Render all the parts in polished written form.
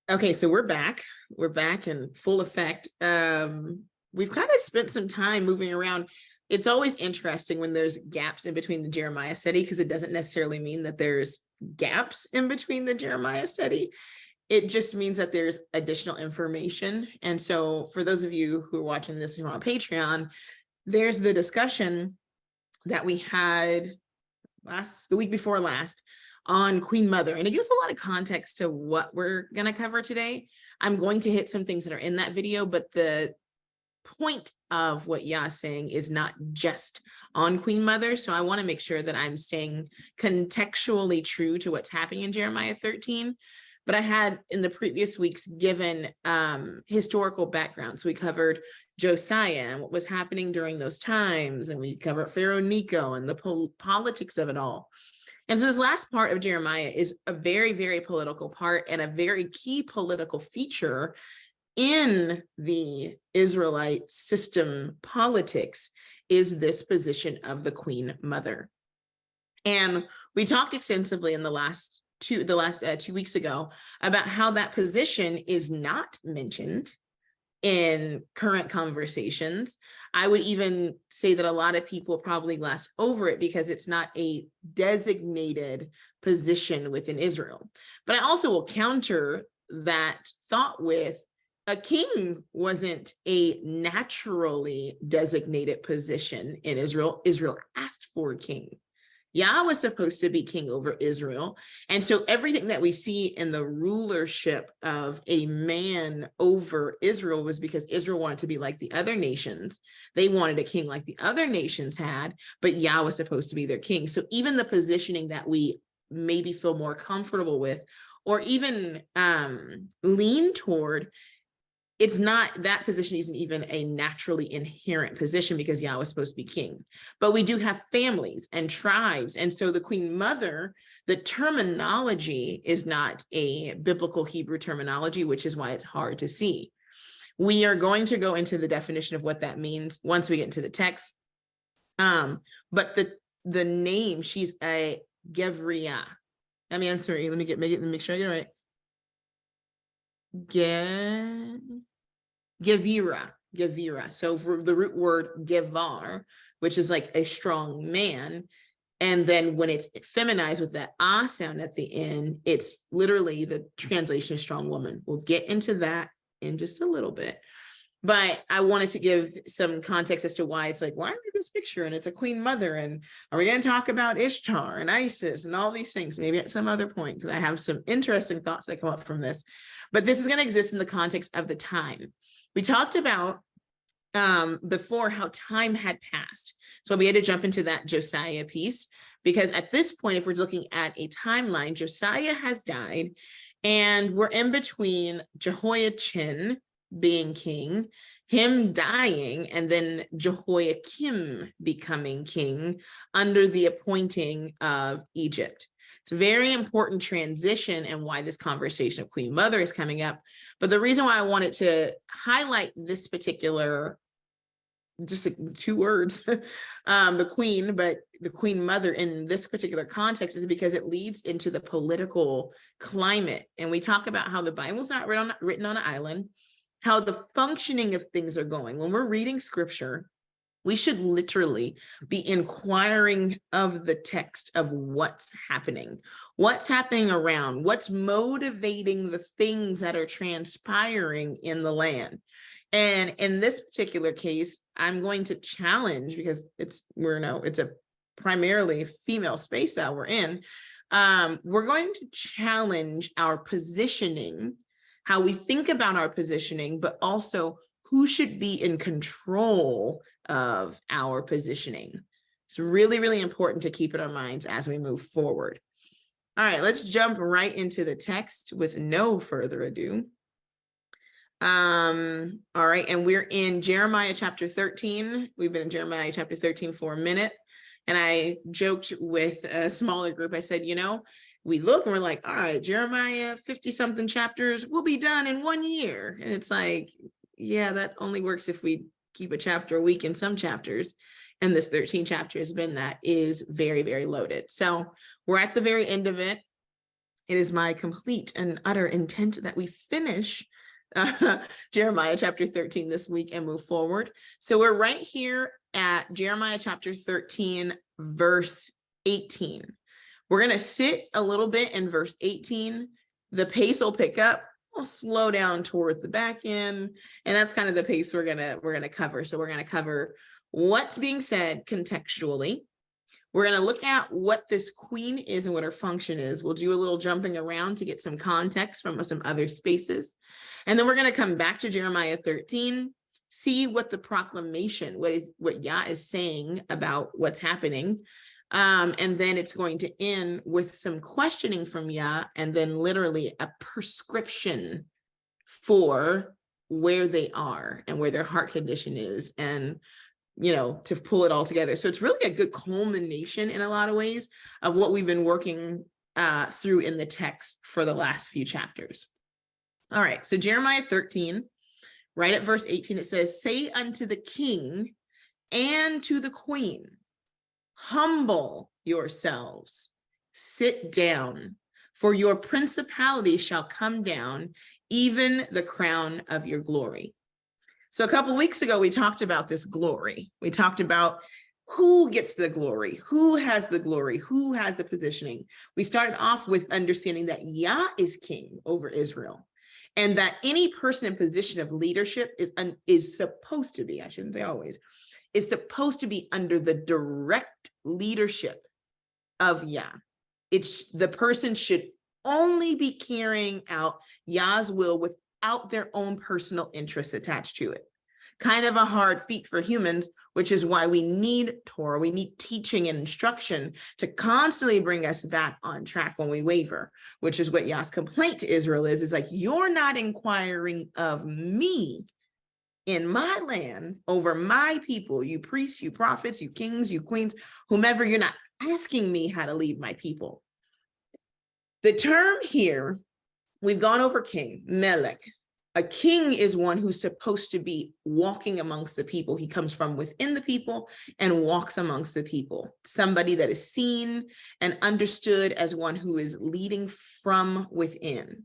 Okay, so we're back. We're back in full effect. We've kind of spent some time moving around. It's always interesting when there's gaps in between the Jeremiah study, because it doesn't necessarily mean that there's gaps in between the Jeremiah study. It just means that there's additional information. And so for those of you who are watching this on Patreon, there's the discussion that we had the week before last on Queen Mother. And it gives a lot of context to what we're going to cover today. I'm going to hit some things that are in that video, but the point of what Yah's saying is not just on Queen Mother. So I want to make sure that I'm staying contextually true to what's happening in Jeremiah 13. But I had in the previous weeks given historical background. So we covered Josiah and what was happening during those times. And we covered Pharaoh Necho and the politics of it all. And so this last part of Jeremiah is a very, very political part and a very key political feature in the Israelite system politics is this position of the Queen Mother. And we talked extensively in the last 2 weeks ago about how that position is not mentioned in current conversations. I would even say that a lot of people probably gloss over it because it's not a designated position within Israel. But I also will counter that thought with a king wasn't a naturally designated position in Israel. Israel asked for a king. Yah was supposed to be king over Israel. And so everything that we see in the rulership of a man over Israel was because Israel wanted to be like the other nations. They wanted a king like the other nations had, but Yah was supposed to be their king. So even the positioning that we maybe feel more comfortable with, or even lean toward, it's not, that position isn't even a naturally inherent position because Yah was supposed to be king. But we do have families and tribes. And so the Queen Mother, the terminology is not a biblical Hebrew terminology, which is why it's hard to see. We are going to go into the definition of what that means once we get into the text. But the name, she's a Gevriah. I'm sorry, let me make sure I get it right. Gevira. So for the root word gevar, which is like a strong man. And then when it's feminized with that ah sound at the end, it's literally the translation of strong woman. We'll get into that in just a little bit. But I wanted to give some context as to why it's like, why are we this picture? And it's a Queen Mother. And are we going to talk about Ishtar and Isis and all these things? Maybe at some other point, because I have some interesting thoughts that come up from this. But this is going to exist in the context of the time. We talked about before how time had passed. So we had to jump into that Josiah piece, because at this point, if we're looking at a timeline, Josiah has died, and we're in between Jehoiachin being king, him dying, and then Jehoiakim becoming king under the appointing of Egypt. It's a very important transition and why this conversation of Queen Mother is coming up. But the reason why I wanted to highlight this particular, just 2 words, the queen, but the Queen Mother in this particular context is because it leads into the political climate. And we talk about how the Bible's not written on an island, how the functioning of things are going. When we're reading scripture, we should literally be inquiring of the text of what's happening around, what's motivating the things that are transpiring in the land. And in this particular case, I'm going to challenge, because it's a primarily female space that we're in. We're going to challenge our positioning, how we think about our positioning, but also who should be in control of our positioning. It's really, really important to keep in our minds as we move forward. All right, let's jump right into the text with no further ado. All right, and we're in Jeremiah chapter 13. We've been in Jeremiah chapter 13 for a minute. And I joked with a smaller group. I said, we look and we're like, all right, Jeremiah 50-something chapters will be done in 1 year. And it's like, yeah, that only works if we keep a chapter a week in some chapters. And this 13 chapter has been that is very, very loaded. So we're at the very end of it. It is my complete and utter intent that we finish Jeremiah chapter 13 this week and move forward. So we're right here at Jeremiah chapter 13, verse 18. We're going to sit a little bit in verse 18. The pace will pick up. We'll slow down toward the back end. And that's kind of the pace we're gonna cover. So we're going to cover what's being said contextually. We're going to look at what this queen is and what her function is. We'll do a little jumping around to get some context from some other spaces. And then we're going to come back to Jeremiah 13, see what the proclamation, what Yah is saying about what's happening. And then it's going to end with some questioning from Yah, and then literally a prescription for where they are and where their heart condition is, and to pull it all together. So it's really a good culmination in a lot of ways of what we've been working through in the text for the last few chapters. All right, so Jeremiah 13, right at verse 18, it says, "Say unto the king and to the queen, humble yourselves, sit down, for your principality shall come down, even the crown of your glory." So a couple of weeks ago, we talked about this glory. We talked about who gets the glory, who has the glory, who has the positioning. We started off with understanding that Yah is king over Israel, and that any person in position of leadership is supposed to be, I shouldn't say always, is supposed to be under the direct leadership of Yah. The person should only be carrying out Yah's will without their own personal interests attached to it. Kind of a hard feat for humans, which is why we need Torah, we need teaching and instruction to constantly bring us back on track when we waver, which is what Yah's complaint to Israel is like, you're not inquiring of me in my land over my people, you priests, you prophets, you kings, you queens, whomever, you're not asking me how to lead my people. The term here, we've gone over king, melech. A king is one who's supposed to be walking amongst the people. He comes from within the people and walks amongst the people. Somebody that is seen and understood as one who is leading from within.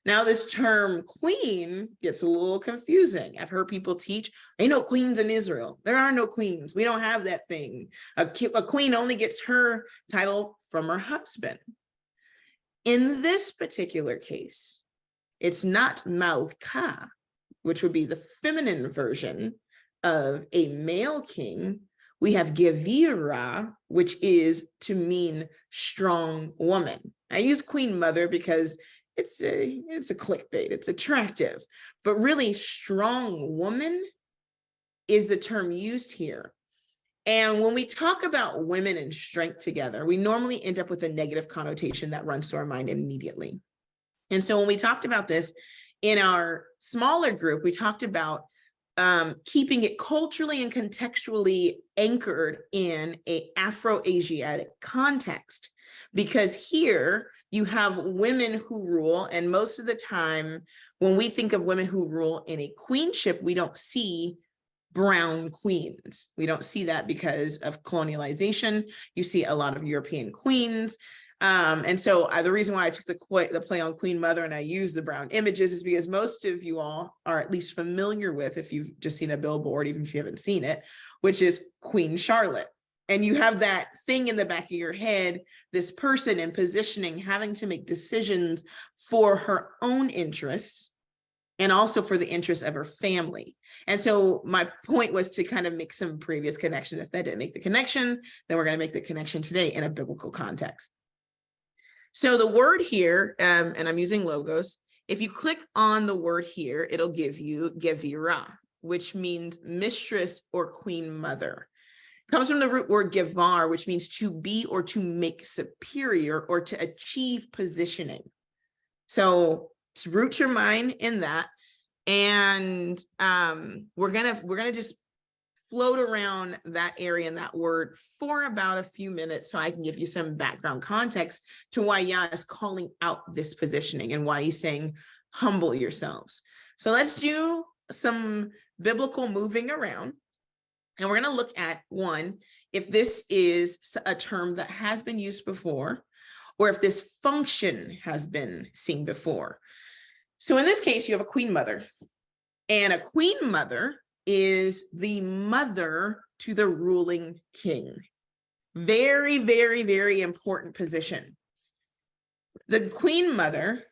Now, this term queen gets a little confusing. I've heard people teach, ain't no queens in Israel. There are no queens. We don't have that thing. A queen only gets her title from her husband. In this particular case, it's not Malka, which would be the feminine version of a male king. We have Gevira, which is to mean strong woman. I use queen mother because it's a clickbait, it's attractive, but really strong woman is the term used here. And when we talk about women and strength together, we normally end up with a negative connotation that runs to our mind immediately. And so when we talked about this in our smaller group, we talked about keeping it culturally and contextually anchored in an Afro-Asiatic context, because here you have women who rule, and most of the time when we think of women who rule in a queenship, we don't see brown queens. We don't see that because of colonialization. You see a lot of European queens. And so the reason why I took the play on Queen Mother and I used the brown images is because most of you all are at least familiar with, if you've just seen a billboard, even if you haven't seen it, which is Queen Charlotte. And you have that thing in the back of your head, this person in positioning, having to make decisions for her own interests and also for the interests of her family. And so my point was to kind of make some previous connection. If that didn't make the connection, then we're going to make the connection today in a biblical context. So the word here, and I'm using logos, if you click on the word here, it'll give you Gevira, which means mistress or queen mother. It comes from the root word gevar, which means to be or to make superior or to achieve positioning. So to root your mind in that. And we're gonna just float around that area and that word for about a few minutes so I can give you some background context to why Yah is calling out this positioning and why he's saying, humble yourselves. So let's do some biblical moving around. And we're going to look at one, if this is a term that has been used before, or if this function has been seen before. So in this case, you have a queen mother, and a queen mother is the mother to the ruling king. Very, very, very important position. The queen mother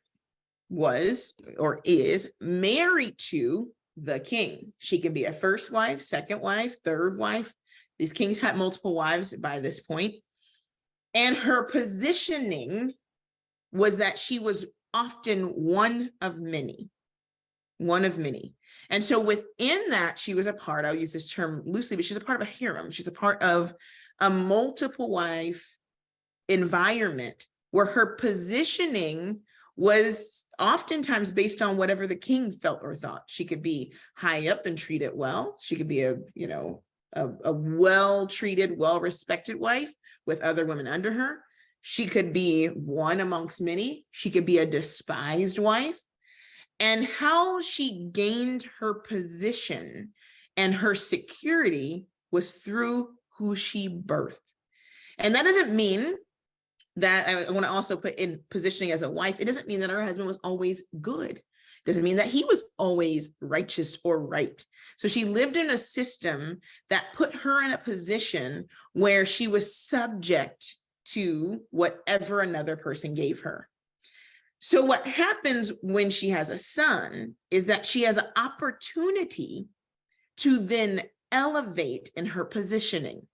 was or is married to the king. She can be a first wife, second wife, third wife. These kings had multiple wives by this point. And her positioning was that she was often one of many. One of many. And so within that, she was a part, I'll use this term loosely, but she's a part of a harem. She's a part of a multiple wife environment where her positioning was oftentimes based on whatever the king felt or thought. She could be high up and treated well. She could be a well-treated, well-respected wife with other women under her. She could be one amongst many. She could be a despised wife. And how she gained her position and her security was through who she birthed. And that doesn't mean that, I want to also put in positioning as a wife, it doesn't mean that her husband was always good. It doesn't mean that he was always righteous or right. So she lived in a system that put her in a position where she was subject to whatever another person gave her. So what happens when she has a son is that she has an opportunity to then elevate in her positioning.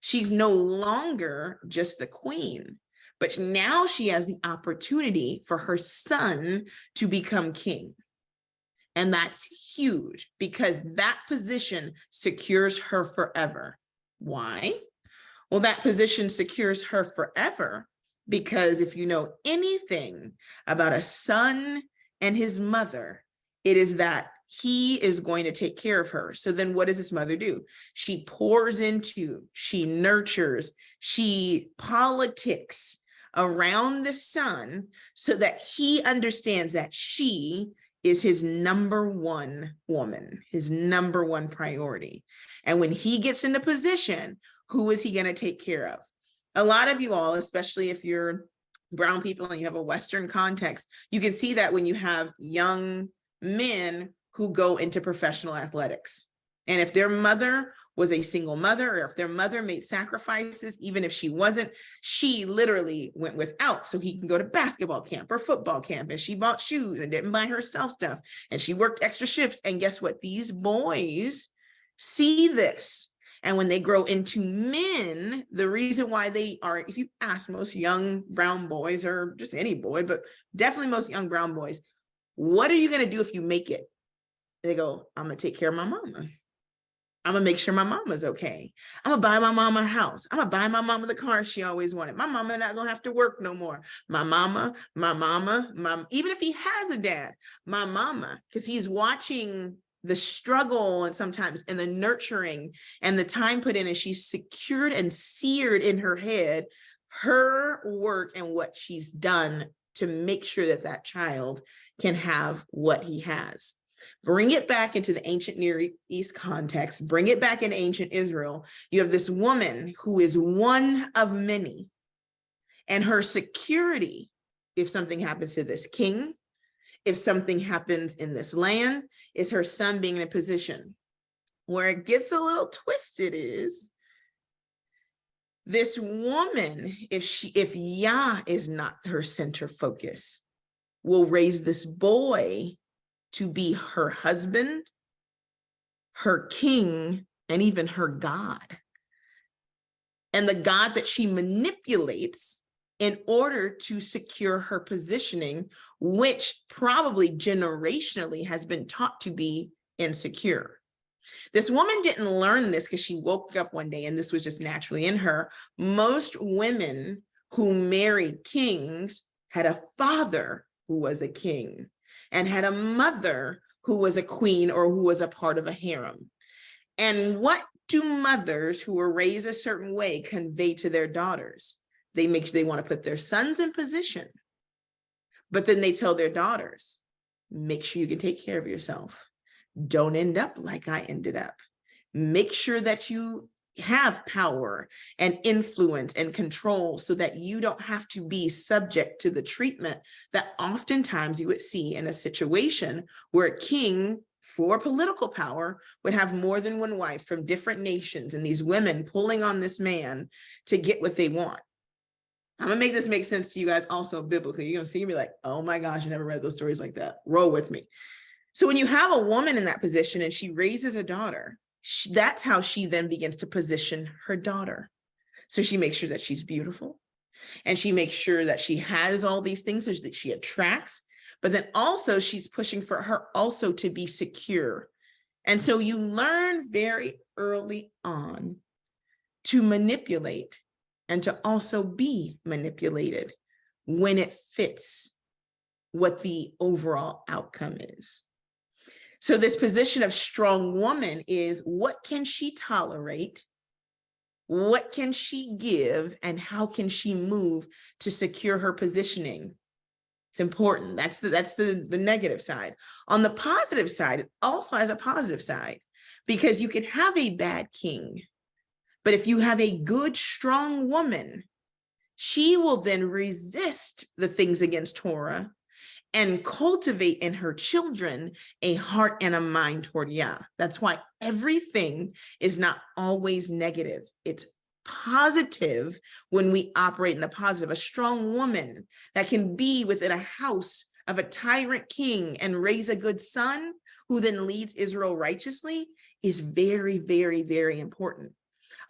She's no longer just the queen, but now she has the opportunity for her son to become king. And that's huge because that position secures her forever. Why? Well, that position secures her forever because if you know anything about a son and his mother, it is that he is going to take care of her. So then what does this mother do? She pours into, she nurtures, she politics around the son so that he understands that she is his number one woman, his number one priority. And when he gets into position, who is he going to take care of? A lot of you all, especially if you're brown people and you have a Western context, you can see that when you have young men who go into professional athletics. And if their mother was a single mother, or if their mother made sacrifices, even if she wasn't, she literally went without so he can go to basketball camp or football camp, and she bought shoes and didn't buy herself stuff. And she worked extra shifts. And guess what? These boys see this. And when they grow into men, the reason why they are, if you ask most young brown boys, or just any boy, but definitely most young brown boys, what are you going to do if you make it? They go, I'm going to take care of my mama. I'm going to make sure my mama's okay. I'm going to buy my mama a house. I'm going to buy my mama the car she always wanted. My mama not going to have to work no more. My mama, even if he has a dad, my mama, because he's watching the struggle and sometimes and the nurturing and the time put in, and she's secured and seared in her head her work and what she's done to make sure that that child can have what he has. Bring it back into the ancient Near East context, bring it back in ancient Israel. You have this woman who is one of many, and her security, if something happens to this king, if something happens in this land, is her son being in a position. Where it gets a little twisted is this woman, if Yah is not her center focus, will raise this boy to be her husband, her king, and even her God. And the God that she manipulates in order to secure her positioning, which probably generationally has been taught to be insecure. This woman didn't learn this because she woke up one day and this was just naturally in her. Most women who married kings had a father who was a king and had a mother who was a queen or who was a part of a harem. And what do mothers who were raised a certain way convey to their daughters? They want to put their sons in position, but then they tell their daughters, make sure you can take care of yourself. Don't end up like I ended up. Make sure that you have power and influence and control, so that you don't have to be subject to the treatment that oftentimes you would see in a situation where a king for political power would have more than one wife from different nations, and these women pulling on this man to get what they want. I'm gonna make this make sense to you guys also biblically. You're gonna see me like, oh my gosh, I never read those stories like that. Roll with me. So when you have a woman in that position and she raises a daughter, that's how she then begins to position her daughter. So she makes sure that she's beautiful, and she makes sure that she has all these things so that she attracts, but then also she's pushing for her also to be secure. And so you learn very early on to manipulate and to also be manipulated when it fits what the overall outcome is. So this position of strong woman is, what can she tolerate? What can she give? And how can she move to secure her positioning? It's important. That's the negative side. On the positive side, it also has a positive side, because you can have a bad king, but if you have a good, strong woman, she will then resist the things against Torah and cultivate in her children a heart and a mind toward Yah. That's why everything is not always negative. It's positive when we operate in the positive. A strong woman that can be within a house of a tyrant king and raise a good son who then leads Israel righteously is very, very, very important.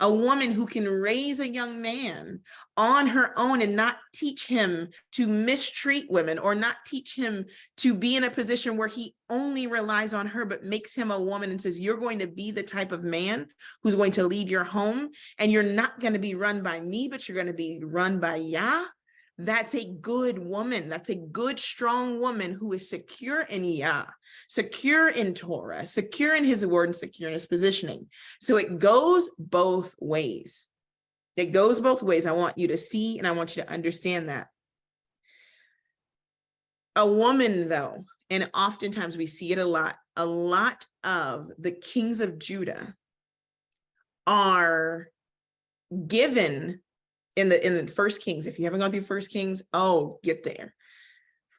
A woman who can raise a young man on her own and not teach him to mistreat women, or not teach him to be in a position where he only relies on her, but makes him a woman and says, you're going to be the type of man who's going to lead your home, and you're not going to be run by me, but you're going to be run by Yah. That's a good woman. That's a good, strong woman who is secure in Yah, secure in Torah, secure in his word, and secure in his positioning. So it goes both ways. It goes both ways. I want you to see, and I want you to understand that. A woman, though, and oftentimes we see it a lot of the kings of Judah are given in the First Kings. If you haven't gone through First Kings, get there.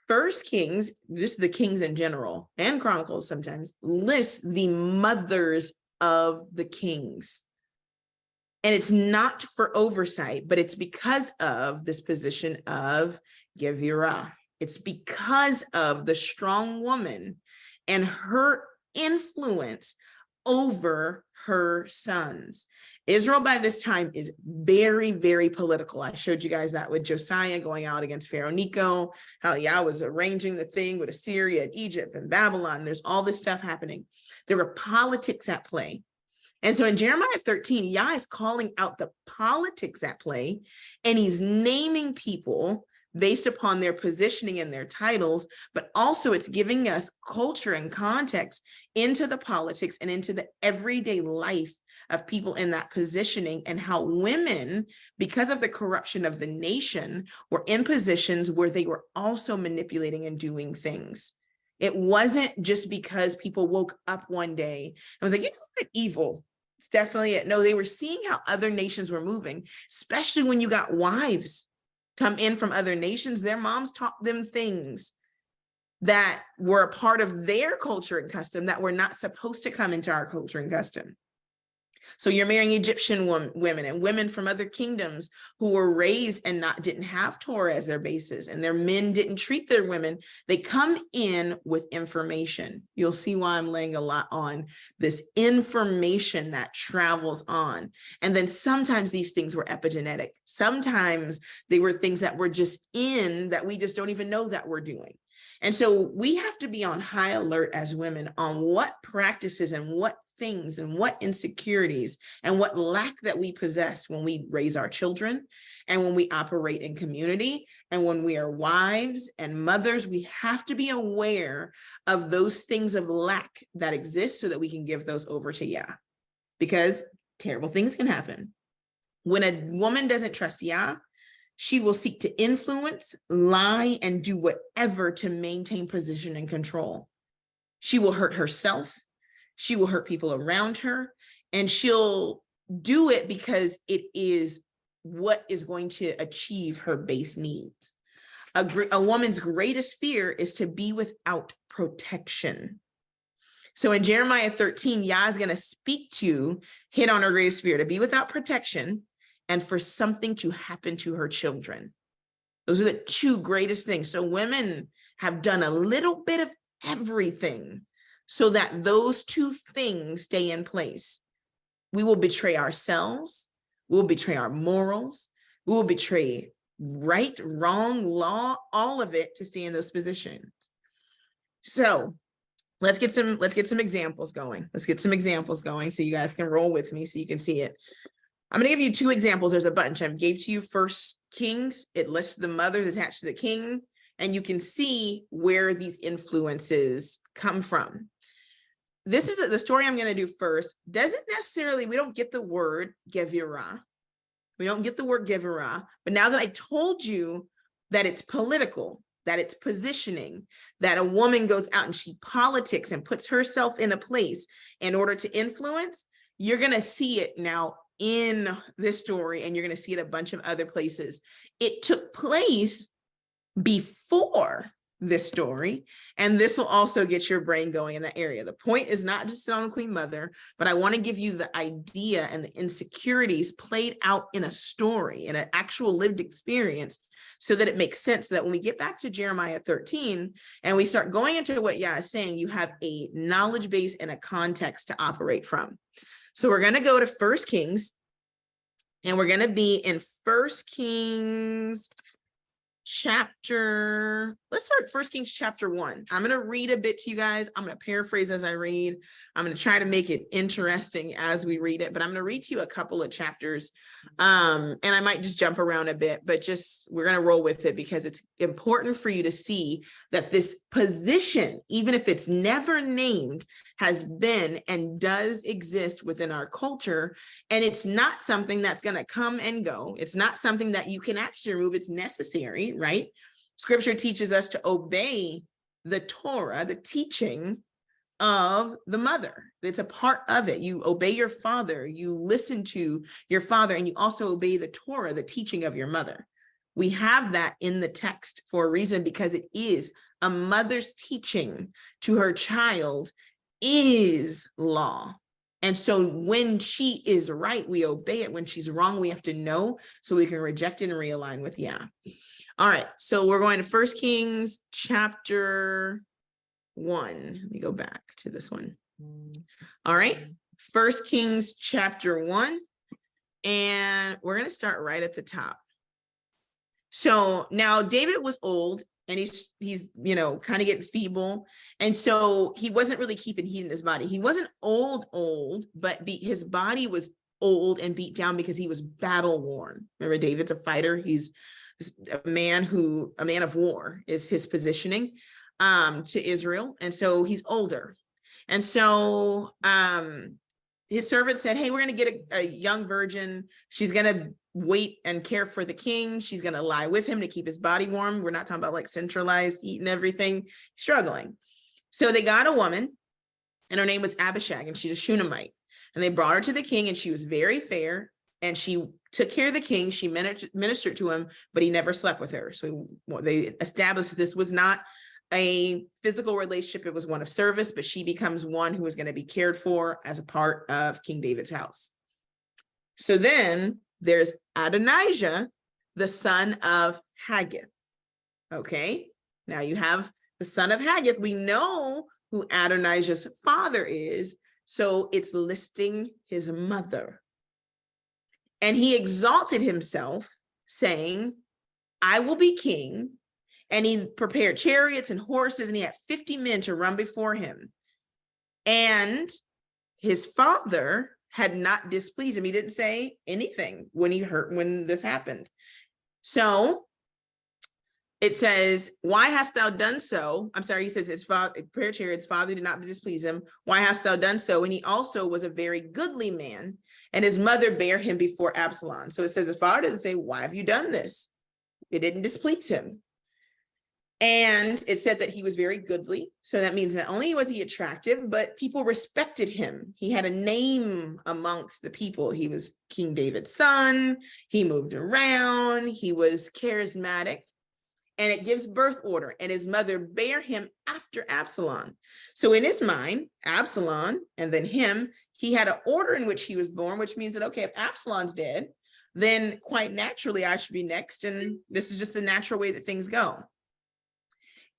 First Kings, just the kings in general, and Chronicles sometimes, lists the mothers of the kings. And it's not for oversight, but it's because of this position of Gevurah. It's because of the strong woman and her influence over her sons. Israel by this time is very, very political. I showed you guys that with Josiah going out against Pharaoh Necho, how Yah was arranging the thing with Assyria and Egypt and Babylon. There's all this stuff happening. There were politics at play. And so in Jeremiah 13, Yah is calling out the politics at play, and he's naming people based upon their positioning and their titles, but also it's giving us culture and context into the politics and into the everyday life of people in that positioning, and how women, because of the corruption of the nation, were in positions where they were also manipulating and doing things. It wasn't just because people woke up one day and was like, you know what, evil. It's definitely it. No, they were seeing how other nations were moving, especially when you got wives come in from other nations. Their moms taught them things that were a part of their culture and custom that were not supposed to come into our culture and custom. So you're marrying Egyptian women and women from other kingdoms who were raised and didn't have Torah as their basis, and their men didn't treat their women. They come in with information. You'll see why I'm laying a lot on this information that travels on. And then sometimes these things were epigenetic. Sometimes they were things that were just in that we just don't even know that we're doing. And so we have to be on high alert as women on what practices and what things and what insecurities and what lack that we possess when we raise our children and when we operate in community and when we are wives and mothers. We have to be aware of those things of lack that exist so that we can give those over to Yah, because terrible things can happen. When a woman doesn't trust Yah, she will seek to influence, lie, and do whatever to maintain position and control. She will hurt herself. She will hurt people around her, and she'll do it because it is what is going to achieve her base needs. A woman's greatest fear is to be without protection. So in Jeremiah 13, Yah is going to hit on her greatest fear, to be without protection and for something to happen to her children. Those are the two greatest things. So women have done a little bit of everything so that those two things stay in place. We will betray ourselves. We'll betray our morals. We will betray right, wrong, law, all of it to stay in those positions. So let's get some examples going. Let's get some examples going so you guys can roll with me so you can see it. I'm going to give you two examples. There's a bunch. I gave to you First Kings. It lists the mothers attached to the king, and you can see where these influences come from. This is the story I'm going to do first. Doesn't necessarily, we don't get the word Gevirah. We don't get the word Gevirah, but now that I told you that it's political, that it's positioning, that a woman goes out and she politics and puts herself in a place in order to influence, you're going to see it now in this story, and you're going to see it a bunch of other places. It took place before this story, and this will also get your brain going in that area. The point is not just on Queen Mother, but I want to give you the idea and the insecurities played out in a story, in an actual lived experience, so that it makes sense, so that when we get back to Jeremiah 13 and we start going into what Yah is saying, you have a knowledge base and a context to operate from. So we're going to go to First Kings, and we're going to be in First Kings chapter, let's start First Kings chapter 1. I'm going to read a bit to you guys. I'm going to paraphrase as I read. I'm going to try to make it interesting as we read it, but I'm going to read to you a couple of chapters. And I might just jump around a bit, but we're going to roll with it because it's important for you to see that this position, even if it's never named, has been and does exist within our culture. And it's not something that's going to come and go. It's not something that you can actually remove. It's necessary, right? Scripture teaches us to obey the Torah, the teaching of the mother. It's a part of it. You obey your father, you listen to your father, and you also obey the Torah, the teaching of your mother. We have that in the text for a reason, because it is a mother's teaching to her child is law. And so when she is right, we obey it. When she's wrong, we have to know so we can reject it and realign with Yah. All right, so we're going to First Kings chapter 1. Let me go back to this one. All right, First Kings chapter 1, and we're going to start right at the top. So now David was old, and he's kind of getting feeble, and so he wasn't really keeping heat in his body. He wasn't old, but his body was old and beat down because he was battle worn. Remember, David's a fighter. He's a man of war is his positioning to Israel, and so he's older. And so his servant said, hey, we're going to get a young virgin. She's going to wait and care for the king. She's going to lie with him to keep his body warm. We're not talking about like centralized heat and everything. Struggling. So they got a woman, and her name was Abishag, and she's a Shunammite. And they brought her to the king, and she was very fair, and she took care of the king. She ministered to him, but he never slept with her. So they established this was not a physical relationship. It was one of service, but she becomes one who is going to be cared for as a part of King David's house. So then there's Adonijah, the son of Haggith. Okay, now you have the son of Haggith. We know who Adonijah's father is, so it's listing his mother. And he exalted himself, saying, I will be king. And he prepared chariots and horses, and he had 50 men to run before him. And his father had not displeased him. He didn't say anything when this happened. So it says, why hast thou done so? I'm sorry, he says his father prepared chariots, father did not displease him. Why hast thou done so? And he also was a very goodly man, and his mother bare him before Absalom. So it says his father didn't say, why have you done this? It didn't displease him. And it said that he was very goodly. So that means not only was he attractive, but people respected him. He had a name amongst the people. He was King David's son. He moved around. He was charismatic. And it gives birth order. And his mother bare him after Absalom. So in his mind, Absalom and then him, he had an order in which he was born, which means that, okay, if Absalom's dead, then quite naturally I should be next. And this is just a natural way that things go.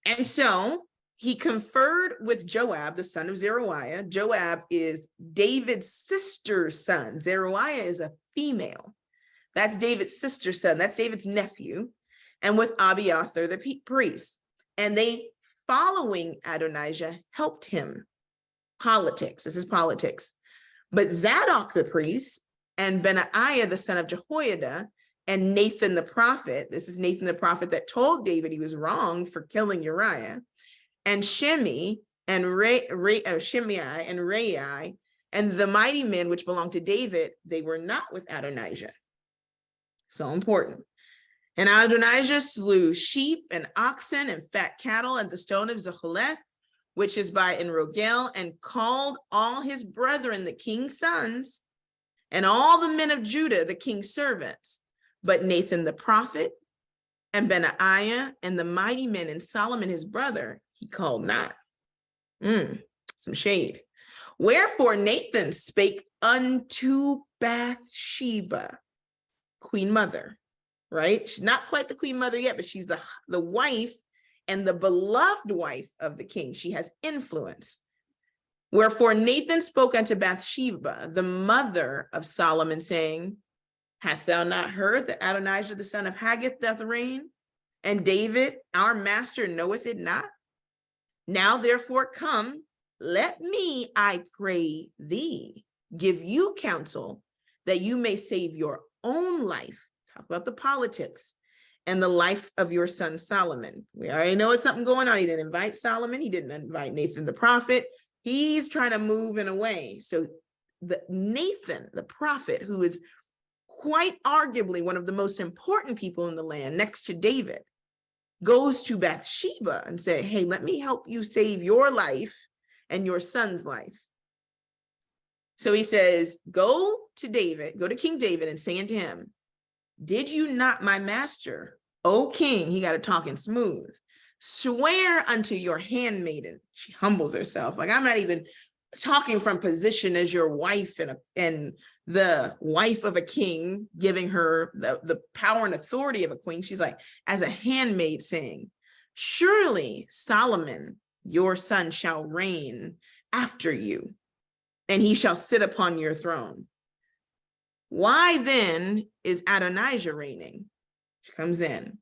And so he conferred with Joab, the son of Zeruiah. Joab is David's sister's son. Zeruiah is a female. That's David's sister's son. That's David's nephew. And with Abiathar, the priest. And they, following Adonijah, helped him. Politics. This is politics. But Zadok the priest and Benaiah, the son of Jehoiada, and Nathan the prophet, this is Nathan the prophet that told David he was wrong for killing Uriah, and Shimei and Shimei and Rai, and the mighty men which belonged to David, they were not with Adonijah. So important. And Adonijah slew sheep and oxen and fat cattle at the stone of Zechaleth, which is by Enrogel, and called all his brethren, the king's sons, and all the men of Judah, the king's servants. But Nathan the prophet and Benaiah and the mighty men and Solomon his brother, he called not. Some shade. Wherefore Nathan spake unto Bathsheba, queen mother, right? She's not quite the queen mother yet, but she's the wife and the beloved wife of the king. She has influence. Wherefore Nathan spoke unto Bathsheba, the mother of Solomon, saying, hast thou not heard that Adonijah the son of Haggith doth reign, and David our master knoweth it not? Now therefore come, let me, I pray thee, give you counsel, that you may save your own life. Talk about the politics, and the life of your son Solomon. We already know it's something going on. He didn't invite Solomon. He didn't invite Nathan the prophet. He's trying to move in a way. So Nathan the prophet, who is quite arguably one of the most important people in the land next to David, goes to Bathsheba and say, hey, let me help you save your life and your son's life. So he says, go to David, go to King David and say unto him, did you not, my master, O king, he got it talking smooth, swear unto your handmaiden? She humbles herself. Like, I'm not even talking from position as your wife and the wife of a king, giving her the power and authority of a queen. She's like, as a handmaid, saying, surely Solomon, your son, shall reign after you, and he shall sit upon your throne. Why then is Adonijah reigning? She comes in.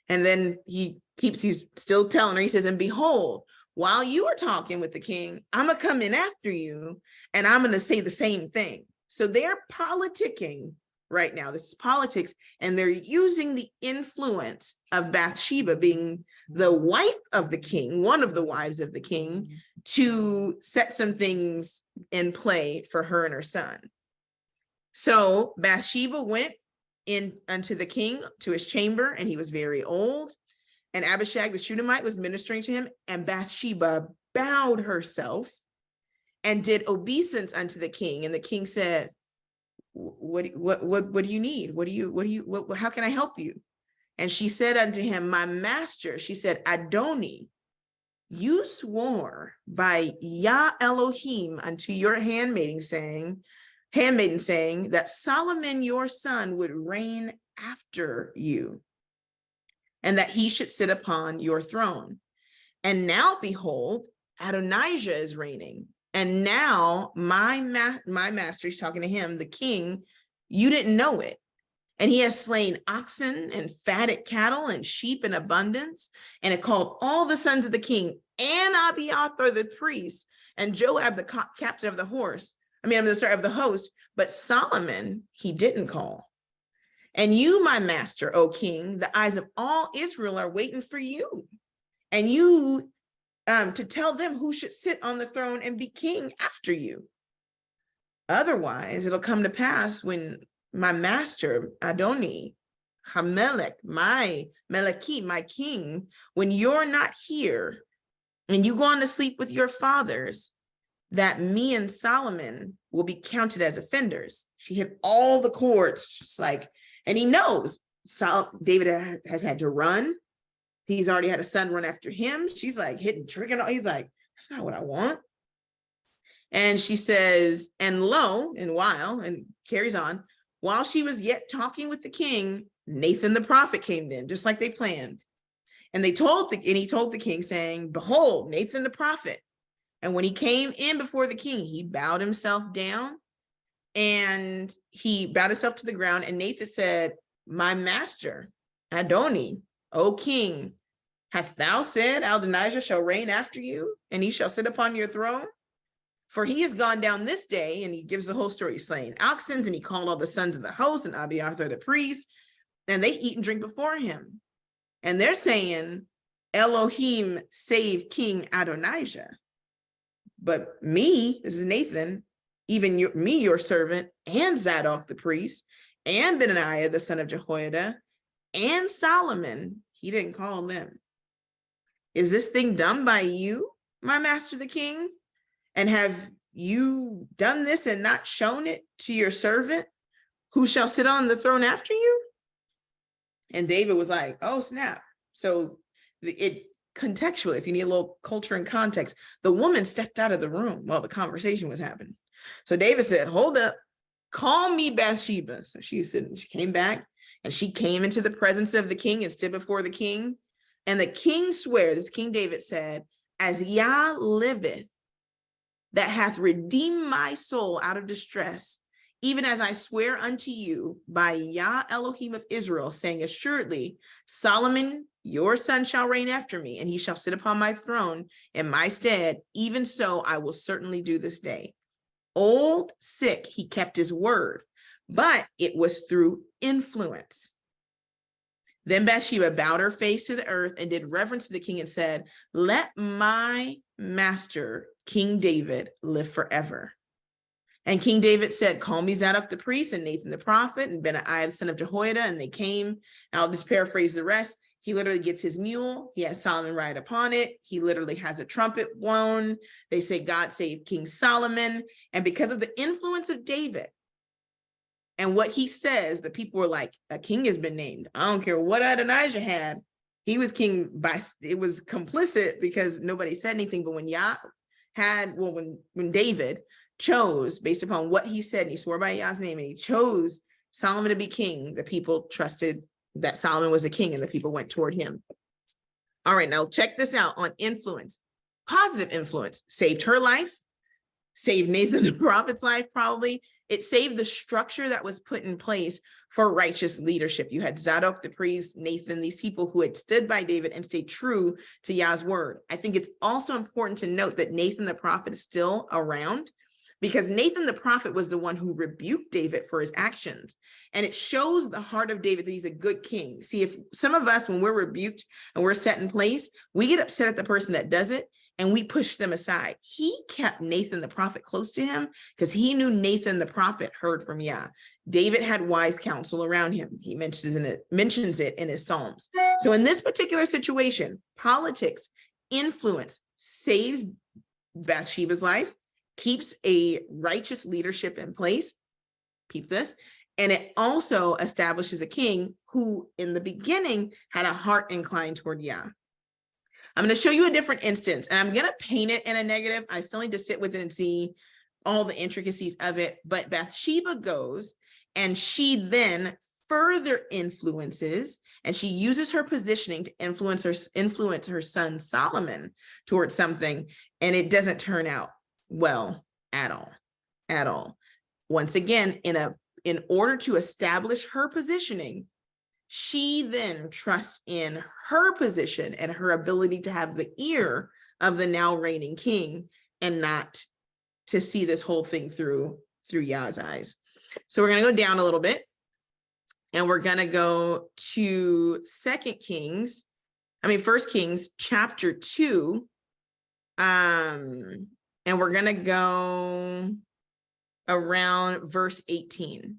And then he's still telling her, he says, and behold, while you are talking with the king, I'm going to come in after you, and I'm going to say the same thing. So they're politicking right now. This is politics, and they're using the influence of Bathsheba, being the wife of the king, one of the wives of the king, to set some things in play for her and her son. So Bathsheba went in unto the king to his chamber, and he was very old. And Abishag the Shunammite was ministering to him, and Bathsheba bowed herself and did obeisance unto the king. And the king said, what do you need? How can I help you? And she said unto him, my master, she said, Adoni, you swore by Yah Elohim unto your handmaiden saying that Solomon your son would reign after you, and that he should sit upon your throne. And now behold, Adonijah is reigning. And now my master, he's talking to him, the king, you didn't know it. And he has slain oxen and fatted cattle and sheep in abundance. And it called all the sons of the king and Abiathar the priest and Joab the captain of the host. But Solomon he didn't call. And you, my master, O king, the eyes of all Israel are waiting for you. And you to tell them who should sit on the throne and be king after you. Otherwise, it'll come to pass when my master, Adoni, Hamelech, my Meleki, my king, when you're not here and you go on to sleep with your fathers, that me and Solomon will be counted as offenders. She hit all the chords, just like, and he knows David has had to run. He's already had a son run after him. She's like hitting trigger. He's like, that's not what I want. And she says, and lo, and while, and carries on, while she was yet talking with the king, Nathan the prophet came in, just like they planned. And he told the king, saying, behold, Nathan the prophet. And when he came in before the king, he bowed himself down, and he bowed himself to the ground. And Nathan said, my master, Adoni, O king, hast thou said Adonijah shall reign after you, and he shall sit upon your throne? For he has gone down this day, and he gives the whole story, slaying oxen, and he called all the sons of the host and Abiathar the priest, and they eat and drink before him. And they're saying, Elohim save King Adonijah. But me, this is Nathan, even me, your servant, and Zadok the priest, and Benaiah the son of Jehoiada, and Solomon, he didn't call them. Is this thing done by you, my master the king? And have you done this and not shown it to your servant, who shall sit on the throne after you? And David was like, oh, snap. So it contextually, if you need a little culture and context, the woman stepped out of the room while the conversation was happening. So David said, hold up, call me Bathsheba. So she came back, and she came into the presence of the king and stood before the king. And the king sware, this King David said, as Yah liveth, that hath redeemed my soul out of distress, even as I swear unto you by Yah Elohim of Israel, saying, assuredly, Solomon, your son, shall reign after me, and he shall sit upon my throne in my stead. Even so, I will certainly do this day. Old, sick, he kept his word, but it was through influence. Then Bathsheba bowed her face to the earth and did reverence to the king and said, let my master, King David, live forever. And King David said, call me Zadok the priest and Nathan the prophet and Benaiah the son of Jehoiada. And they came. And I'll just paraphrase the rest. He literally gets his mule. He has Solomon ride upon it. He literally has a trumpet blown. They say, God save King Solomon. And because of the influence of David and what he says, the people were like, a king has been named. I don't care what Adonijah had. He was king it was complicit because nobody said anything. But when when David chose based upon what he said, and he swore by Yah's name, and he chose Solomon to be king, the people trusted that Solomon was a king, and the people went toward him. All right, now check this out on influence. Positive influence saved her life, saved Nathan the prophet's life, probably. It saved the structure that was put in place for righteous leadership. You had Zadok the priest, Nathan, these people who had stood by David and stayed true to Yah's word. I think it's also important to note that Nathan the prophet is still around, because Nathan the prophet was the one who rebuked David for his actions. And it shows the heart of David that he's a good king. See, if some of us, when we're rebuked and we're set in place, we get upset at the person that does it and we push them aside. He kept Nathan the prophet close to him because he knew Nathan the prophet heard from Yah. David had wise counsel around him. He mentions it in his Psalms. So in this particular situation, politics, influence saves Bathsheba's life, keeps a righteous leadership in place. Keep this. And it also establishes a king who in the beginning had a heart inclined toward Yah. I'm going to show you a different instance, and I'm going to paint it in a negative. I still need to sit with it and see all the intricacies of it. But Bathsheba goes and she then further influences, and she uses her positioning to influence her son Solomon towards something, and it doesn't turn out well at all. Once again, in order to establish her positioning, she then trusts in her position and her ability to have the ear of the now reigning king and not to see this whole thing through Yah's eyes. So we're going to go down a little bit, and we're going to go to 1 Kings chapter 2. And we're going to go around verse 18.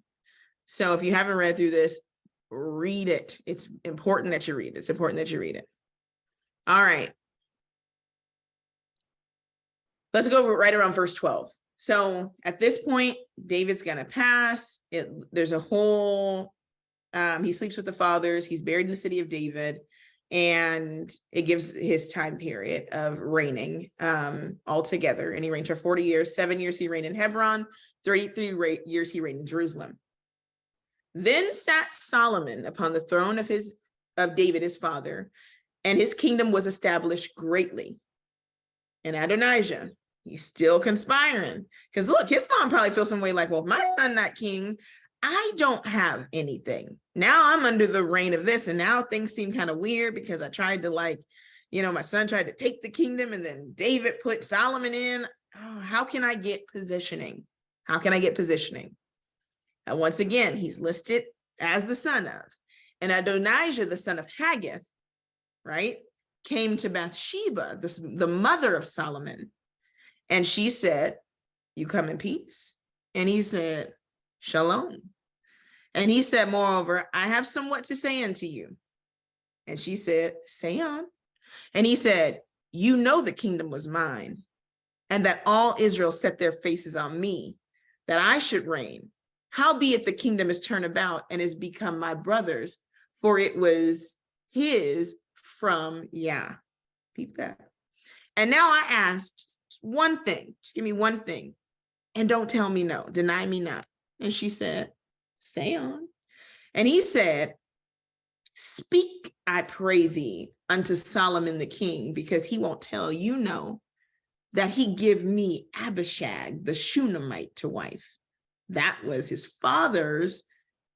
So if you haven't read through this, read it. It's important that you read it. It's important that you read it. All right. Let's go right around verse 12. So at this point, David's going to pass. There's a whole, he sleeps with the fathers. He's buried in the city of David. And it gives his time period of reigning altogether. And he reigned for 40 years. 7 years he reigned in Hebron. 33 years he reigned in Jerusalem. Then sat Solomon upon the throne of David his father, and his kingdom was established greatly. And Adonijah, he's still conspiring. Because look, his mom probably feels some way like, well, if my son not king, I don't have anything. Now I'm under the reign of this. And now things seem kind of weird because I tried to my son tried to take the kingdom and then David put Solomon in. Oh, how can I get positioning? How can I get positioning? And once again, he's listed as the son of. And Adonijah, the son of Haggith, right, came to Bathsheba, the mother of Solomon. And she said, you come in peace. And he said, shalom. And he said, moreover, I have somewhat to say unto you. And she said, say on. And he said, you know the kingdom was mine, and that all Israel set their faces on me, that I should reign. Howbeit the kingdom is turned about and is become my brother's, for it was his from Yah. Peep that. And now I asked one thing, just give me one thing, and don't tell me no, deny me not. And she said, say on. And he said, speak, I pray thee, unto Solomon the king, because he won't tell you no, that he give me Abishag the Shunammite to wife. That was his father's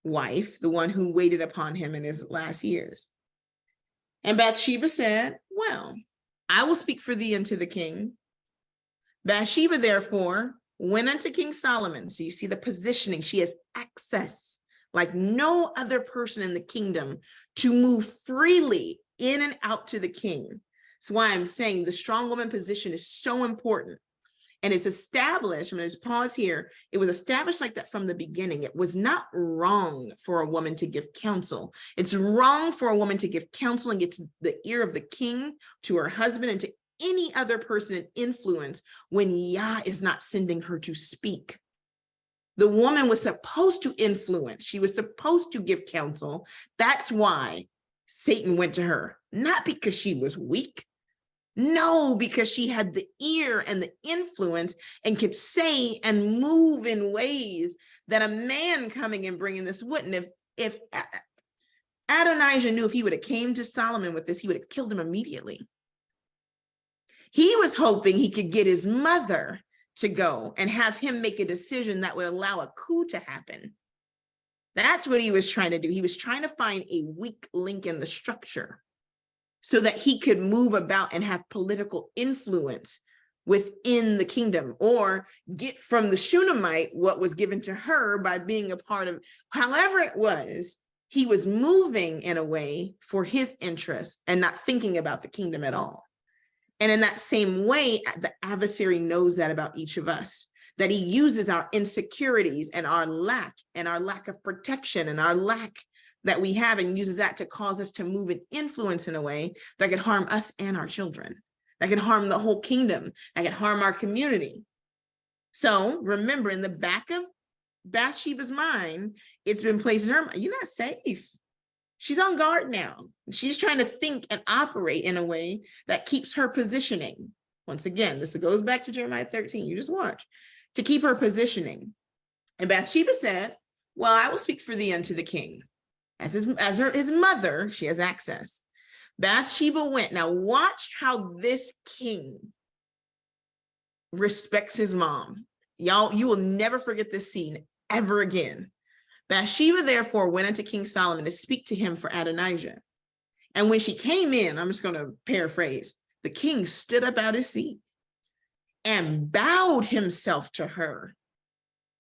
wife, the one who waited upon him in his last years. And Bathsheba said, well, I will speak for thee unto the king. Bathsheba, therefore, went unto King Solomon. So you see the positioning. She has access like no other person in the kingdom to move freely in and out to the king. That's why I'm saying the strong woman position is so important. And it's established, I'm going to just pause here. It was established like that from the beginning. It was not wrong for a woman to give counsel. It's wrong for a woman to give counsel and get to the ear of the king, to her husband, and to any other person in influence when Yah is not sending her to speak. The woman was supposed to influence. She was supposed to give counsel. That's why Satan went to her, not because she was weak. No, because she had the ear and the influence and could say and move in ways that a man coming and bringing this wouldn't. If Adonijah knew if he would have came to Solomon with this, he would have killed him immediately. He was hoping he could get his mother to go and have him make a decision that would allow a coup to happen. That's what he was trying to do. He was trying to find a weak link in the structure so that he could move about and have political influence within the kingdom, or get from the Shunammite what was given to her by being a part of, however it was, he was moving in a way for his interests and not thinking about the kingdom at all. And in that same way, the adversary knows that about each of us, that he uses our insecurities and our lack of protection and our lack that we have, and uses that to cause us to move and influence in a way that could harm us and our children, that could harm the whole kingdom, that could harm our community. So remember, in the back of Bathsheba's mind, it's been placed in her mind, you're not safe. She's on guard now. She's trying to think and operate in a way that keeps her positioning. Once again, this goes back to Jeremiah 13. You just watch. To keep her positioning. And Bathsheba said, well, I will speak for thee unto the king. As his mother, she has access. Bathsheba went. Now watch how this king respects his mom. Y'all, you will never forget this scene ever again. Bathsheba therefore went unto King Solomon to speak to him for Adonijah. And when she came in, I'm just going to paraphrase, the king stood up out his seat and bowed himself to her,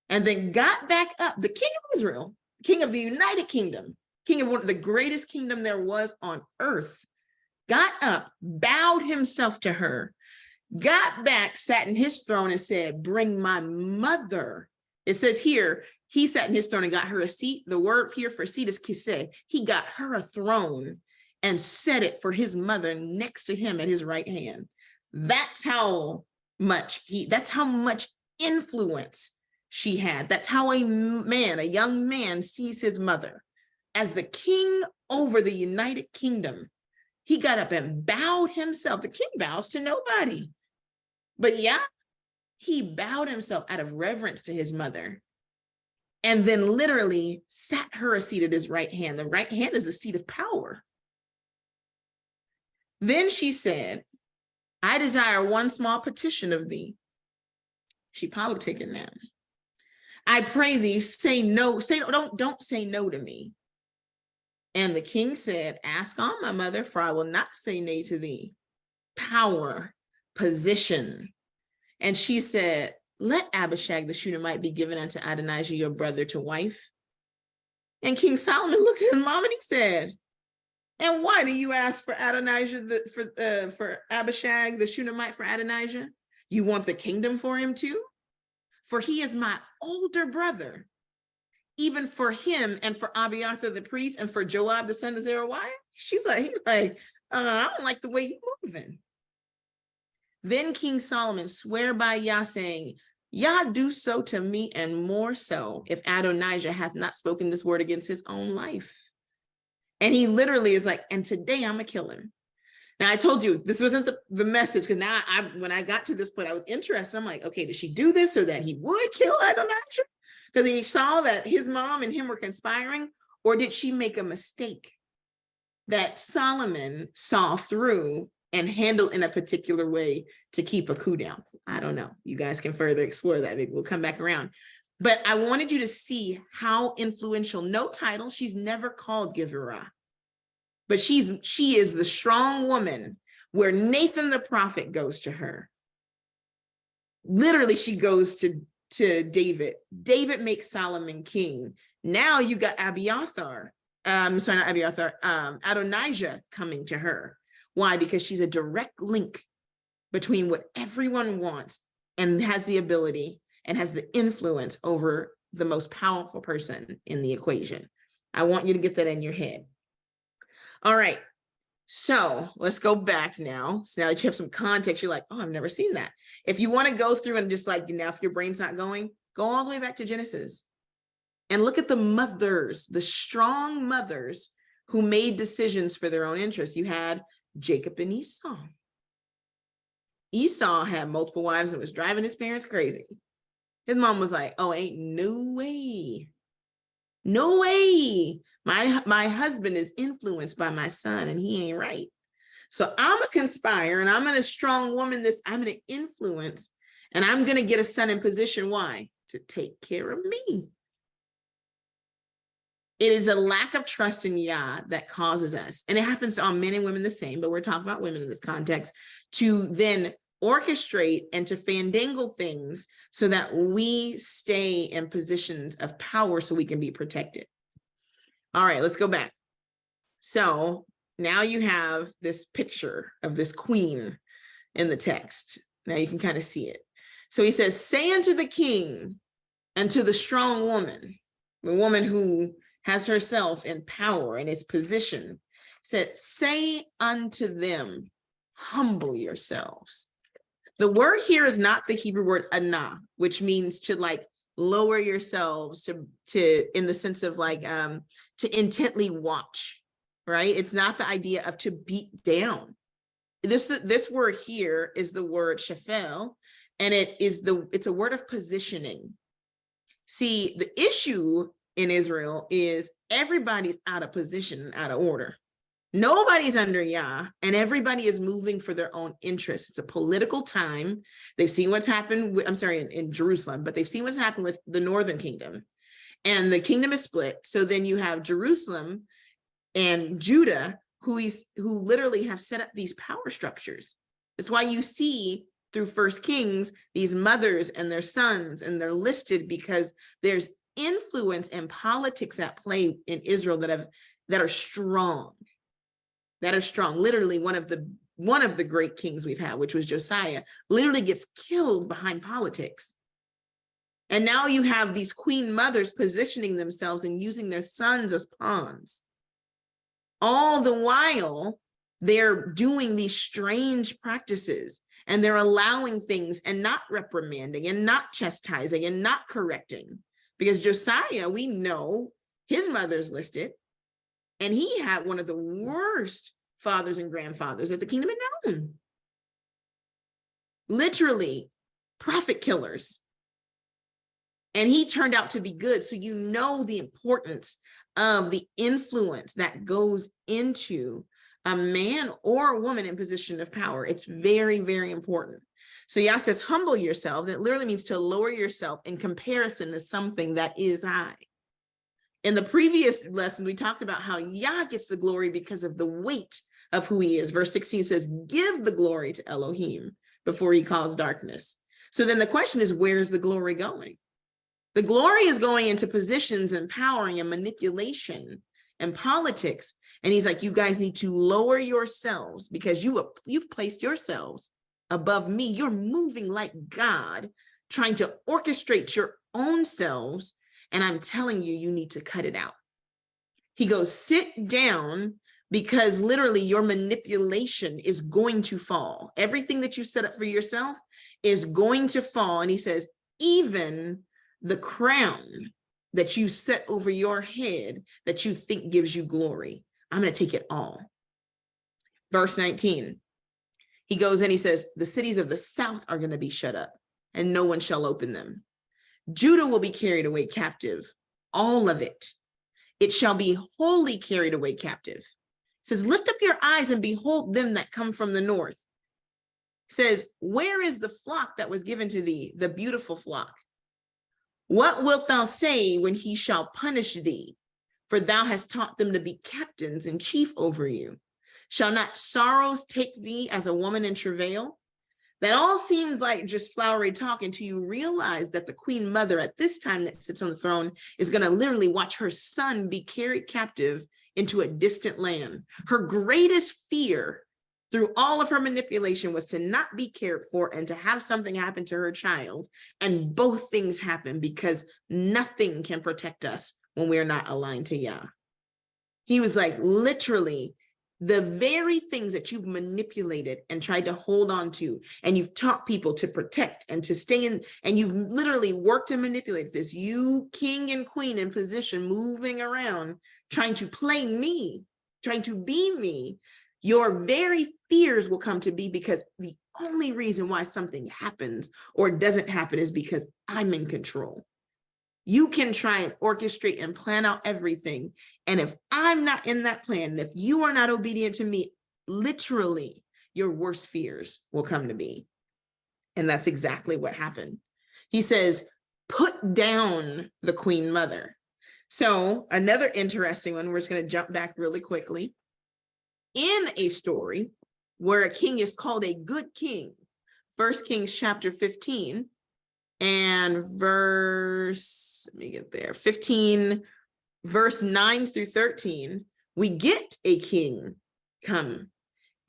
and then got back up. The king of Israel, king of the United Kingdom, king of one of the greatest kingdom there was on earth, got up, bowed himself to her, got back, sat in his throne and said, bring my mother. It says here, he sat in his throne and got her a seat. The word here for seat is kiseh. He got her a throne and set it for his mother next to him at his right hand. That's how much influence she had. That's how a young man sees his mother as the king over the United Kingdom. He got up and bowed himself. The king bows to nobody. But yeah, he bowed himself out of reverence to his mother, and then literally sat her a seat at his right hand. The right hand is a seat of power. Then she said, I desire one small petition of thee. She politicking now. I pray thee, say no, don't say no to me. And the king said, ask on, my mother, for I will not say nay to thee. Power, position. And she said, let Abishag the Shunammite be given unto Adonijah your brother to wife. And King Solomon looked at his mom and he said, and why do you ask for Adonijah, for Abishag the Shunammite for Adonijah? You want the kingdom for him too? For he is my older brother. Even for him and for Abiathar the priest and for Joab the son of Zeruiah, he's like, I don't like the way he's moving. Then King Solomon swear by Yah, saying, Yah do so to me and more so, if Adonijah hath not spoken this word against his own life. And he literally is like, and today I'm gonna kill him. Now I told you this wasn't the message, because now when I got to this point, I was interested. I'm like, okay, did she do this so that he would kill Adonijah? Because he saw that his mom and him were conspiring, or did she make a mistake that Solomon saw through and handled in a particular way to keep a coup down? I don't know. You guys can further explore that. Maybe we'll come back around. But I wanted you to see how influential, no title, she's never called Giverah, but she is the strong woman where Nathan the prophet goes to her. Literally, she goes to David. David makes Solomon king. Now you got Adonijah coming to her. Why? Because she's a direct link between what everyone wants and has the ability and has the influence over the most powerful person in the equation. I want you to get that in your head. All right, so let's go back now. So now that you have some context, you're like, oh, I've never seen that. If you want to go through and just like, now if your brain's not going, go all the way back to Genesis and look at the mothers, the strong mothers who made decisions for their own interests. You had Jacob and Esau. Esau had multiple wives and was driving his parents crazy. His mom was like, oh, ain't no way. No way. My husband is influenced by my son and he ain't right. So I'm a conspire and I'm a strong woman. I'm going to influence and I'm going to get a son in position. Why? To take care of me. It is a lack of trust in Yah that causes us, and it happens to all men and women the same, but we're talking about women in this context, to then orchestrate and to fandangle things so that we stay in positions of power so we can be protected. All right, let's go back. So now you have this picture of this queen in the text. Now you can kind of see it. So he says, say unto the king and to the strong woman, the woman who has herself in power and is positioned, said, say unto them, humble yourselves. The word here is not the Hebrew word anah, which means to like lower yourselves, to in the sense of like to intently watch, right? It's not the idea of to beat down. This word here is the word shafel, and it's a word of positioning. See, the issue in Israel is everybody's out of position, out of order. Nobody's under Yah, and everybody is moving for their own interests. It's a political time. They've seen what's happened in Jerusalem, but they've seen what's happened with the northern kingdom. And the kingdom is split. So then you have Jerusalem and Judah, who literally have set up these power structures. That's why you see through First Kings, these mothers and their sons, and they're listed because there's influence and politics at play in Israel that are strong. Literally, one of the great kings we've had, which was Josiah, literally gets killed behind politics. And now you have these queen mothers positioning themselves and using their sons as pawns. All the while, they're doing these strange practices, and they're allowing things and not reprimanding and not chastising and not correcting. Because Josiah, we know his mother's listed, and he had one of the worst fathers and grandfathers that the kingdom had known. Literally, prophet killers. And he turned out to be good. So you know the importance of the influence that goes into a man or a woman in position of power. It's very, very important. So Yah says, humble yourself. It literally means to lower yourself in comparison to something that is high. In the previous lesson, we talked about how Yah gets the glory because of the weight of who he is. Verse 16 says, give the glory to Elohim before he calls darkness. So then the question is, where's the glory going? The glory is going into positions and powering and manipulation and politics. And he's like, you guys need to lower yourselves because you've placed yourselves above me. You're moving like God, trying to orchestrate your own selves. And I'm telling you, you need to cut it out. He goes, sit down, because literally your manipulation is going to fall. Everything that you set up for yourself is going to fall. And he says, even the crown that you set over your head that you think gives you glory, I'm going to take it all. Verse 19, he goes and he says, the cities of the south are going to be shut up and no one shall open them. Judah will be carried away captive, all of it. It shall be wholly carried away captive. It says, lift up your eyes and behold them that come from the north. It says, where is the flock that was given to thee, the beautiful flock? What wilt thou say when he shall punish thee? For thou hast taught them to be captains and chief over you. Shall not sorrows take thee as a woman in travail? That all seems like just flowery talk until you realize that the queen mother at this time that sits on the throne is going to literally watch her son be carried captive into a distant land. Her greatest fear through all of her manipulation was to not be cared for and to have something happen to her child. And both things happen because nothing can protect us when we're not aligned to Yah. He was like, literally, the very things that you've manipulated and tried to hold on to, and you've taught people to protect and to stay in, and you've literally worked and manipulated this, you king and queen in position, moving around, trying to play me, trying to be me. Your very fears will come to be because the only reason why something happens or doesn't happen is because I'm in control. You can try and orchestrate and plan out everything. And if I'm not in that plan, and if you are not obedient to me, literally your worst fears will come to be. And that's exactly what happened. He says, put down the queen mother. So another interesting one, we're just going to jump back really quickly. In a story where a king is called a good king, 1 Kings chapter 15 and verse, let me get there, 15, verse 9 through 13, we get a king come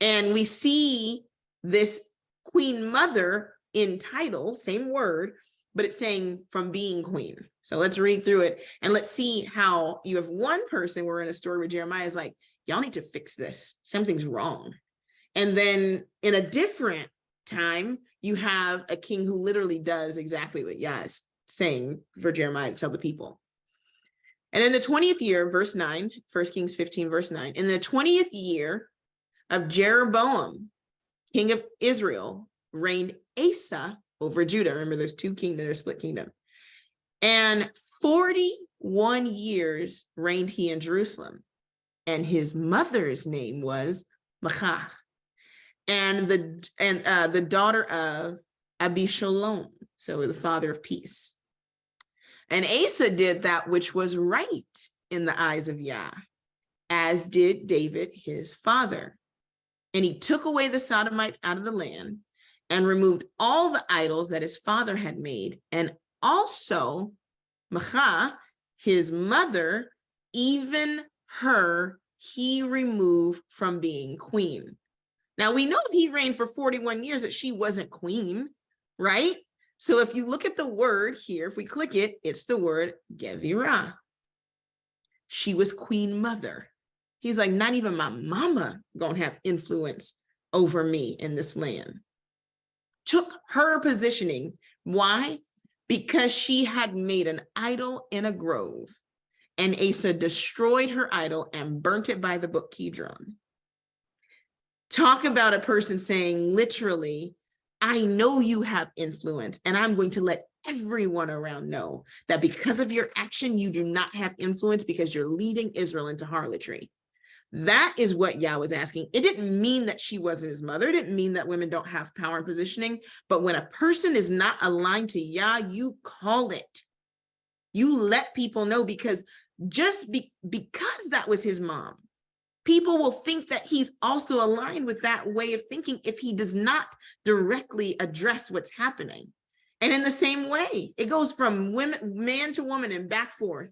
and we see this queen mother in title, same word, but it's saying from being queen. So let's read through it and let's see how you have one person, we're in a story where Jeremiah is like, y'all need to fix this. Something's wrong. And then in a different time, you have a king who literally does exactly what Yah is saying for Jeremiah to tell the people. And in the 20th year, verse 9, 1 Kings 15, verse 9, in the 20th year of Jeroboam, king of Israel, reigned Asa over Judah. Remember, there's two kingdoms, there's split kingdom. And 41 years reigned he in Jerusalem. And his mother's name was Maachah, and the daughter of Abishalom, so the father of peace. And Asa did that which was right in the eyes of Yah, as did David his father. And he took away the Sodomites out of the land and removed all the idols that his father had made, and also Maachah, his mother, even her he removed from being queen. Now we know if he reigned for 41 years that she wasn't queen, right? So if you look at the word here, if we click it, it's the word Gevirah. She was queen mother. He's like, not even my mama gonna have influence over me in this land. Took her positioning. Why? Because she had made an idol in a grove, and Asa destroyed her idol and burnt it by the brook Kidron. Talk about a person saying, literally, I know you have influence, and I'm going to let everyone around know that because of your action, you do not have influence because you're leading Israel into harlotry. That is what Yah was asking. It didn't mean that she wasn't his mother. It didn't mean that women don't have power and positioning. But when a person is not aligned to Yah, you call it. You let people know, because because that was his mom, people will think that he's also aligned with that way of thinking if he does not directly address what's happening. And in the same way, it goes from man to woman and back forth.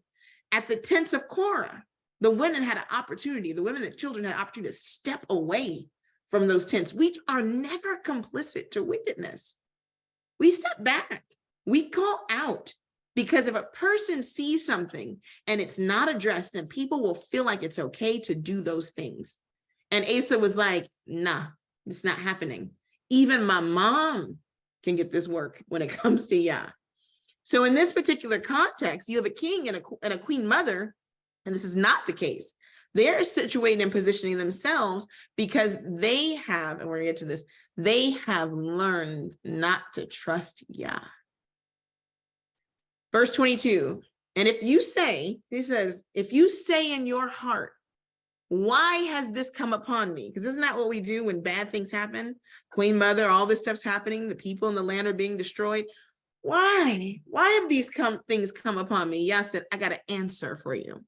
At the tents of Korah, the women had an opportunity, the women and children had an opportunity to step away from those tents. We are never complicit to wickedness. We step back, we call out, because if a person sees something and it's not addressed, then people will feel like it's okay to do those things. And Asa was like, nah, it's not happening. Even my mom can get this work when it comes to Yah. So in this particular context, you have a king and a queen mother, and this is not the case. They're situated and positioning themselves because they have, and we're gonna get to this, they have learned not to trust Yah. Verse 22, and if you say, he says, if you say in your heart, why has this come upon me? Because isn't that what we do when bad things happen? Queen mother, all this stuff's happening. The people in the land are being destroyed. Why? Why have these things come upon me? Yah said, I got an answer for you.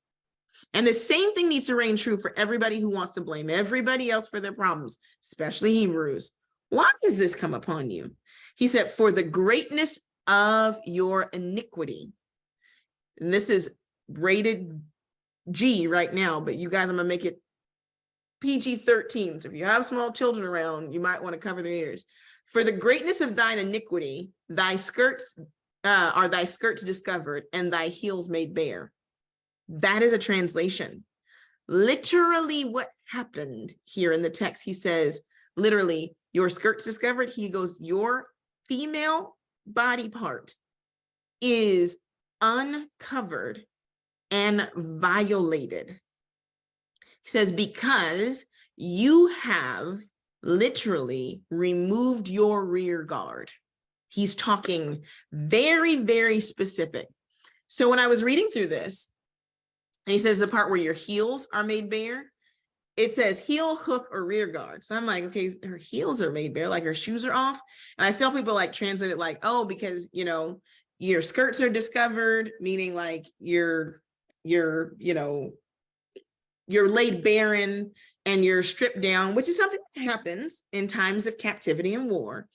And the same thing needs to reign true for everybody who wants to blame everybody else for their problems, especially Hebrews. Why has this come upon you? He said, for the greatness of your iniquity. And this is rated G right now, but you guys, I'm gonna make it PG-13. So if you have small children around, you might want to cover their ears. For the greatness of thine iniquity, thy skirts are thy skirts discovered, and thy heels made bare. That is a translation. Literally what happened here in the text, he says, literally, your skirts discovered. He goes, your female body part is uncovered and violated. He says, because you have literally removed your rear guard. He's talking very, very specific. So when I was reading through this, and he says the part where your heels are made bare, it says heel, hoof, or rear guard. So I'm like, okay, her heels are made bare, like her shoes are off. And I tell people like translate it like, oh, because, you know, your skirts are discovered, meaning like you're laid barren and you're stripped down, which is something that happens in times of captivity and war.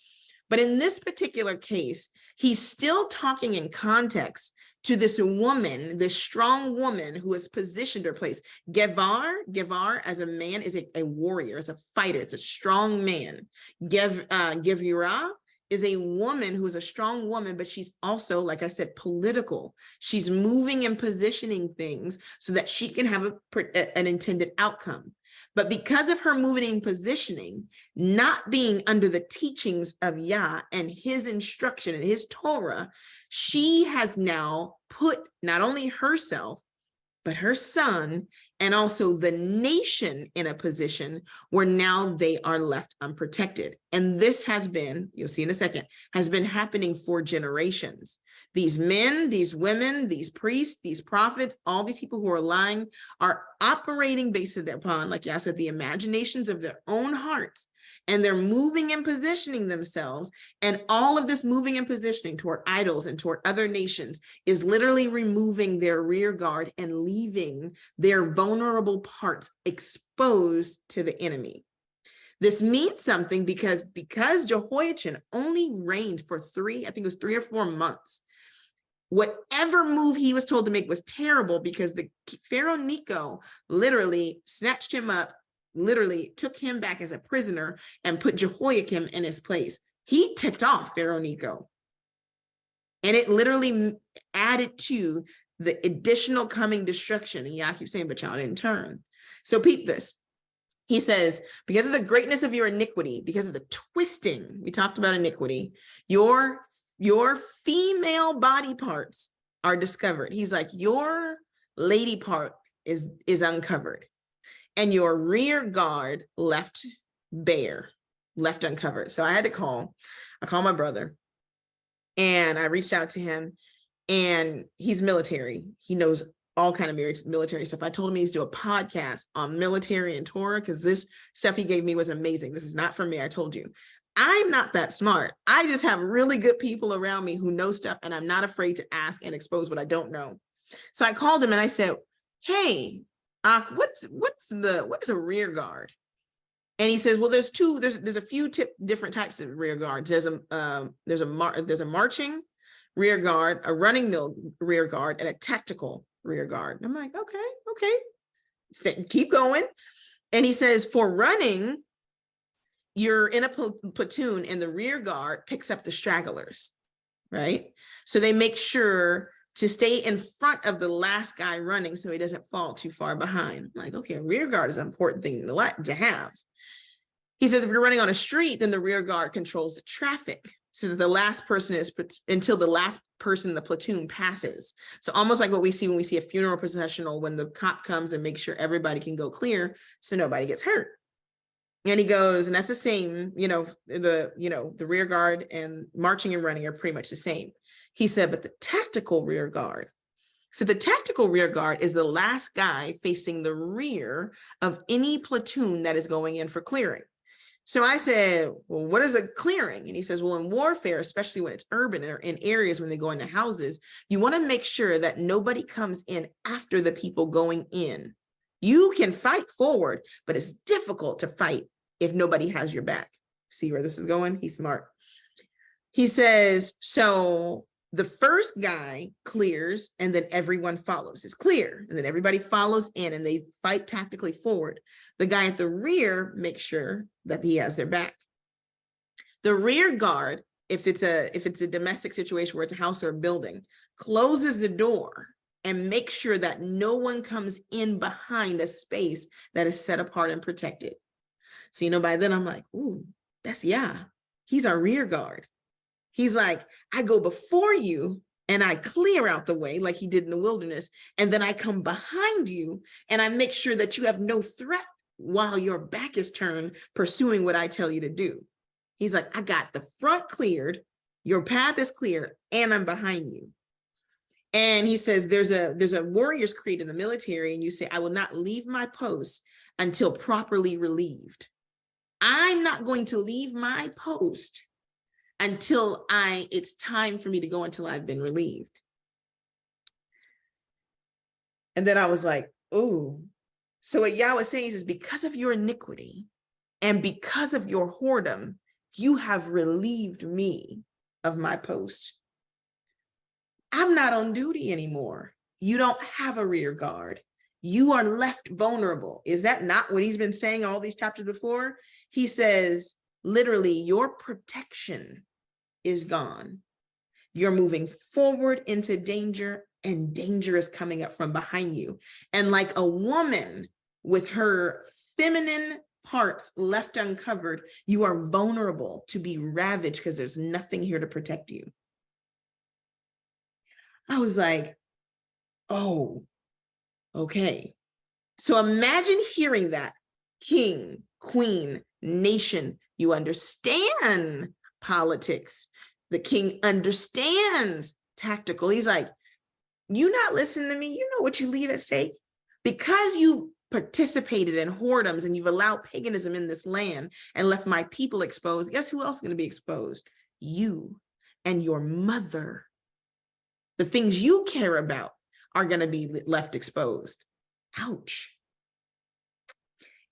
But in this particular case, he's still talking in context to this woman, this strong woman who has positioned her place. Gevar as a man is a warrior, it's a fighter, it's a strong man. Gevirah is a woman who is a strong woman, but she's also, like I said, political. She's moving and positioning things so that she can have an intended outcome. But because of her moving and positioning, not being under the teachings of Yah and his instruction and his Torah, she has now put not only herself, but her son and also the nation in a position where now they are left unprotected. And this has been, you'll see in a second, has been happening for generations. These men, these women, these priests, these prophets, all these people who are lying are operating based upon, like I said, the imaginations of their own hearts. And they're moving and positioning themselves. And all of this moving and positioning toward idols and toward other nations is literally removing their rear guard and leaving their vulnerable parts exposed to the enemy. This means something because Jehoiachin only reigned for 3 or 4 months. Whatever move he was told to make was terrible because the Pharaoh Necho literally snatched him up, literally took him back as a prisoner and put Jehoiakim in his place. He ticked off Pharaoh Necho. And it literally added to the additional coming destruction. And y'all keep saying, but y'all didn't turn. So peep this. He says, because of the greatness of your iniquity, because of the twisting, we talked about iniquity, your female body parts are discovered. He's like, your lady part is uncovered, and your rear guard left bare, left uncovered. So I had to call my brother, and I reached out to him, and he's military. He knows all kind of military stuff. I told him he needs to do a podcast on military and Torah, because this stuff he gave me was amazing. This is not for me. I told you, I'm not that smart. I just have really good people around me who know stuff, and I'm not afraid to ask and expose what I don't know. So I called him and I said, hey, what is a rear guard? And he says, well, there's a few different types of rear guards. There's a marching rear guard, a running rear guard, and a tactical rear guard. And I'm like, okay, keep going. And he says, for running, you're in a platoon and the rear guard picks up the stragglers, right? So they make sure to stay in front of the last guy running so he doesn't fall too far behind. I'm like, okay, a rear guard is an important thing to have. He says, if you're running on a street, then the rear guard controls the traffic so that the last person until the last person in the platoon passes. So almost like what we see when we see a funeral processional, when the cop comes and makes sure everybody can go clear so nobody gets hurt. And he goes, and that's the same, the rear guard and marching and running are pretty much the same. He said, but the tactical rear guard. So the tactical rear guard is the last guy facing the rear of any platoon that is going in for clearing. So I said, well, what is a clearing? And he says, well, in warfare, especially when it's urban or in areas when they go into houses, you want to make sure that nobody comes in after the people going in. You can fight forward, but it's difficult to fight if nobody has your back. See where this is going? He's smart. He says, so the first guy clears and then everyone follows. It's clear. And then everybody follows in and they fight tactically forward. The guy at the rear makes sure that he has their back. The rear guard, if it's a domestic situation where it's a house or a building, closes the door and makes sure that no one comes in behind a space that is set apart and protected. So, by then I'm like, ooh, he's our rear guard. He's like, I go before you and I clear out the way like he did in the wilderness. And then I come behind you and I make sure that you have no threat while your back is turned pursuing what I tell you to do. He's like, I got the front cleared, your path is clear, and I'm behind you. And he says, there's a warrior's creed in the military, and you say, I will not leave my post until properly relieved. I'm not going to leave my post until it's time for me to go until I've been relieved. And then I was like, ooh. So what Yah was saying is because of your iniquity and because of your whoredom, you have relieved me of my post. I'm not on duty anymore. You don't have a rear guard. You are left vulnerable. Is that not what he's been saying all these chapters before? He says, literally, your protection is gone. You're moving forward into danger, and danger is coming up from behind you. And like a woman with her feminine parts left uncovered, you are vulnerable to be ravaged because there's nothing here to protect you. I was like, oh, okay. So imagine hearing that. King, queen, nation, you understand politics. The king understands tactical. He's like, you not listening to me? You know what you leave at stake? Because you participated in whoredoms and you've allowed paganism in this land and left my people exposed. Guess who else is going to be exposed? You and your mother. The things you care about are going to be left exposed. Ouch.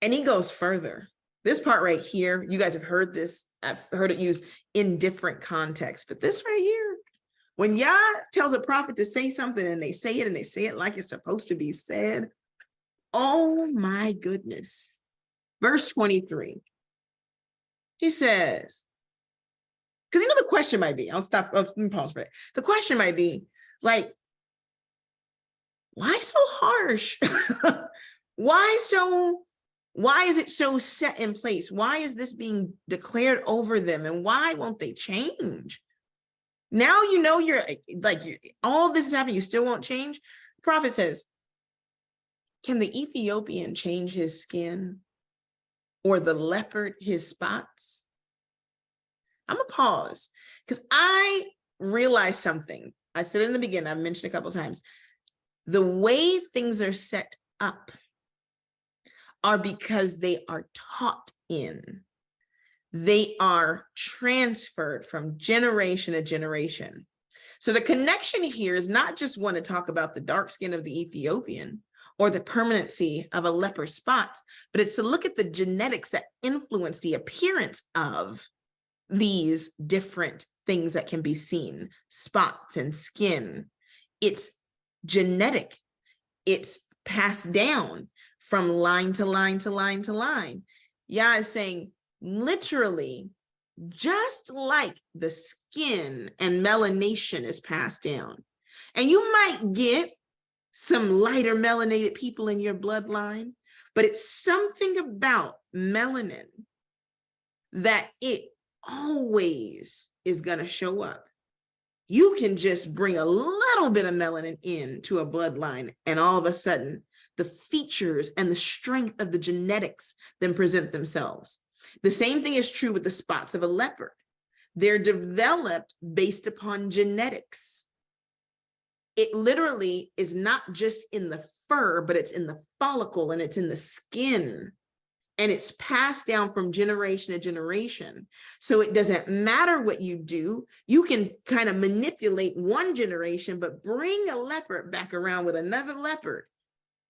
And he goes further. This part right here, you guys have heard this. I've heard it used in different contexts, but this right here, when Yah tells a prophet to say something and they say it like it's supposed to be said, oh my goodness. Verse 23, he says, Because the question might be, I'll pause for it. The question might be like, why so harsh? Why is it so set in place? Why is this being declared over them? And why won't they change? Now you're all this is happening, you still won't change. The prophet says, can the Ethiopian change his skin or the leopard his spots? I'm gonna pause because I realized something. I said it in the beginning, I've mentioned a couple of times. The way things are set up are because they are taught in. They are transferred from generation to generation. So the connection here is not just one to talk about the dark skin of the Ethiopian or the permanency of a leopard's spots, but it's to look at the genetics that influence the appearance of these different things that can be seen, spots and skin. It's genetic. It's passed down from line to line to line to line. Yah is saying, literally, just like the skin and melanation is passed down, and you might get some lighter melanated people in your bloodline, but it's something about melanin that it always is going to show up. You can just bring a little bit of melanin into a bloodline, and all of a sudden, the features and the strength of the genetics then present themselves. The same thing is true with the spots of a leopard. They're developed based upon genetics. It literally is not just in the fur, but it's in the follicle and it's in the skin. And it's passed down from generation to generation. So it doesn't matter what you do. You can kind of manipulate one generation, but bring a leopard back around with another leopard,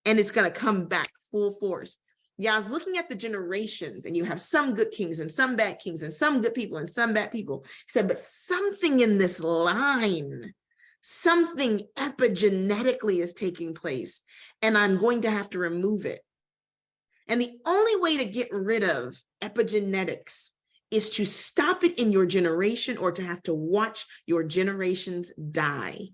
and it's going to come back full force. Yeah, I was looking at the generations, and you have some good kings and some bad kings and some good people and some bad people. He said, but something in this line, something epigenetically is taking place, and I'm going to have to remove it. And the only way to get rid of epigenetics is to stop it in your generation or to have to watch your generations die.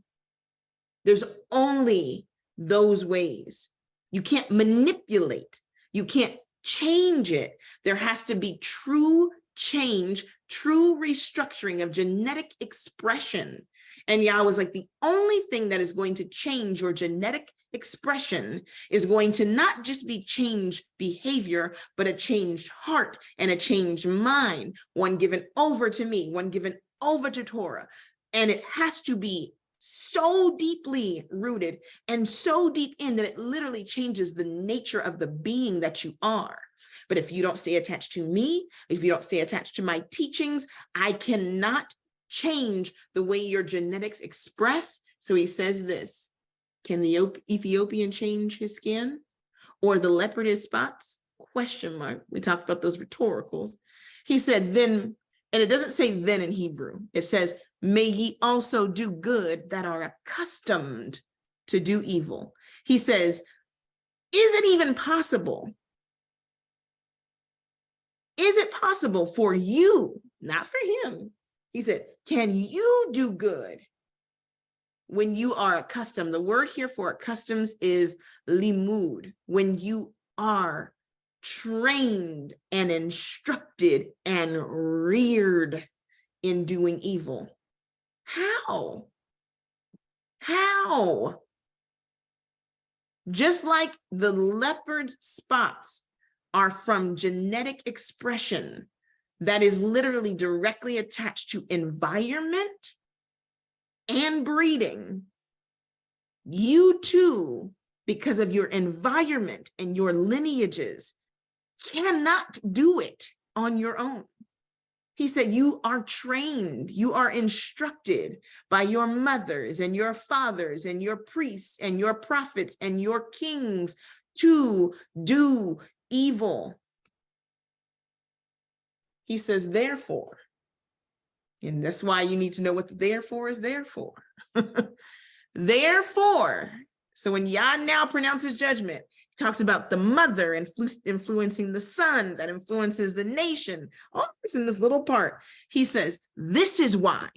There's only those ways. You can't manipulate. You can't change it. There has to be true change, true restructuring of genetic expression. And Yah was like, the only thing that is going to change your genetic expression is going to not just be changed behavior, but a changed heart and a changed mind, one given over to me, one given over to Torah. And it has to be so deeply rooted and so deep in that it literally changes the nature of the being that you are. But if you don't stay attached to me, if you don't stay attached to my teachings, I cannot change the way your genetics express. So he says this, can the Ethiopian change his skin or the leopard his spots? Question mark. We talked about those rhetoricals. He said, then, and it doesn't say then in Hebrew. It says, may ye also do good that are accustomed to do evil. He says, is it even possible? Is it possible for you, not for him? He said, can you do good when you are accustomed? The word here for accustomed is limud, when you are trained and instructed and reared in doing evil. How? How? Just like the leopard's spots are from genetic expression that is literally directly attached to environment and breeding, you too, because of your environment and your lineages, cannot do it on your own. He said, you are trained, you are instructed by your mothers and your fathers and your priests and your prophets and your kings to do evil. He says, therefore, and that's why you need to know what the therefore is there for. Therefore, so when Yah now pronounces judgment, Talks about the mother influencing the son that influences the nation. All this in this little part. He says, this is why,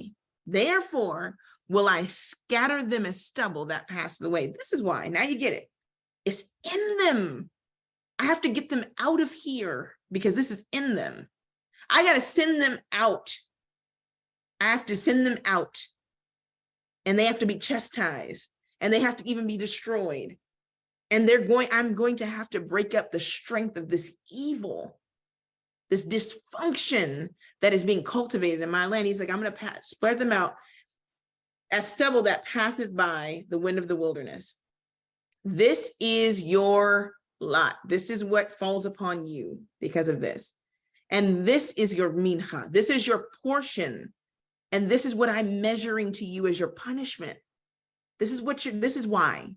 therefore, will I scatter them as stubble that passes away. This is why. Now you get it. It's in them. I have to get them out of here because this is in them. I got to send them out. I have to send them out. And they have to be chastised. And they have to even be destroyed. And I'm going to have to break up the strength of this evil, this dysfunction that is being cultivated in my land. He's like, I'm going to spread them out as stubble that passeth by the wind of the wilderness. This is your lot. This is what falls upon you because of this. And this is your mincha. This is your portion. And this is what I'm measuring to you as your punishment. This is why.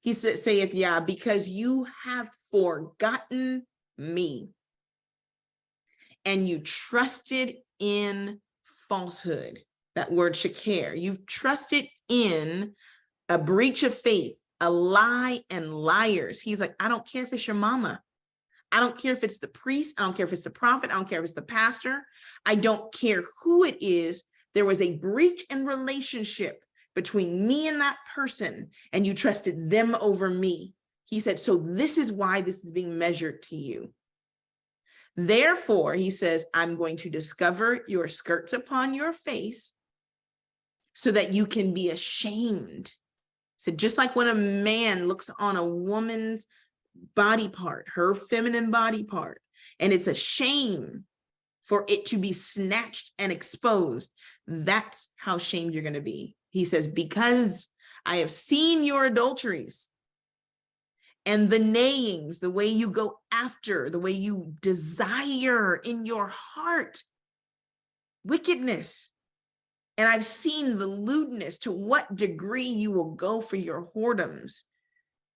He saith, yeah, because you have forgotten me and you trusted in falsehood. That word shakir. You've trusted in a breach of faith, a lie and liars. He's like, I don't care if it's your mama. I don't care if it's the priest. I don't care if it's the prophet. I don't care if it's the pastor. I don't care who it is. There was a breach in relationship between me and that person, and you trusted them over me. He said, so this is why this is being measured to you. Therefore, he says, I'm going to discover your skirts upon your face so that you can be ashamed. So just like when a man looks on a woman's body part, her feminine body part, and it's a shame for it to be snatched and exposed, that's how shamed you're going to be. He says, because I have seen your adulteries and the neighings, the way you go after, the way you desire in your heart wickedness. And I've seen the lewdness, to what degree you will go for your whoredoms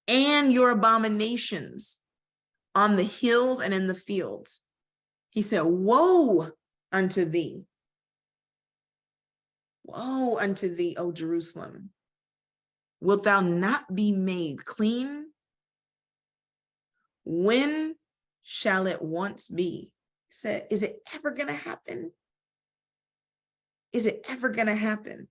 and your abominations on the hills and in the fields. He said, woe unto thee. Woe unto thee, O Jerusalem. Wilt thou not be made clean? When shall it once be? He said, is it ever going to happen? Is it ever going to happen?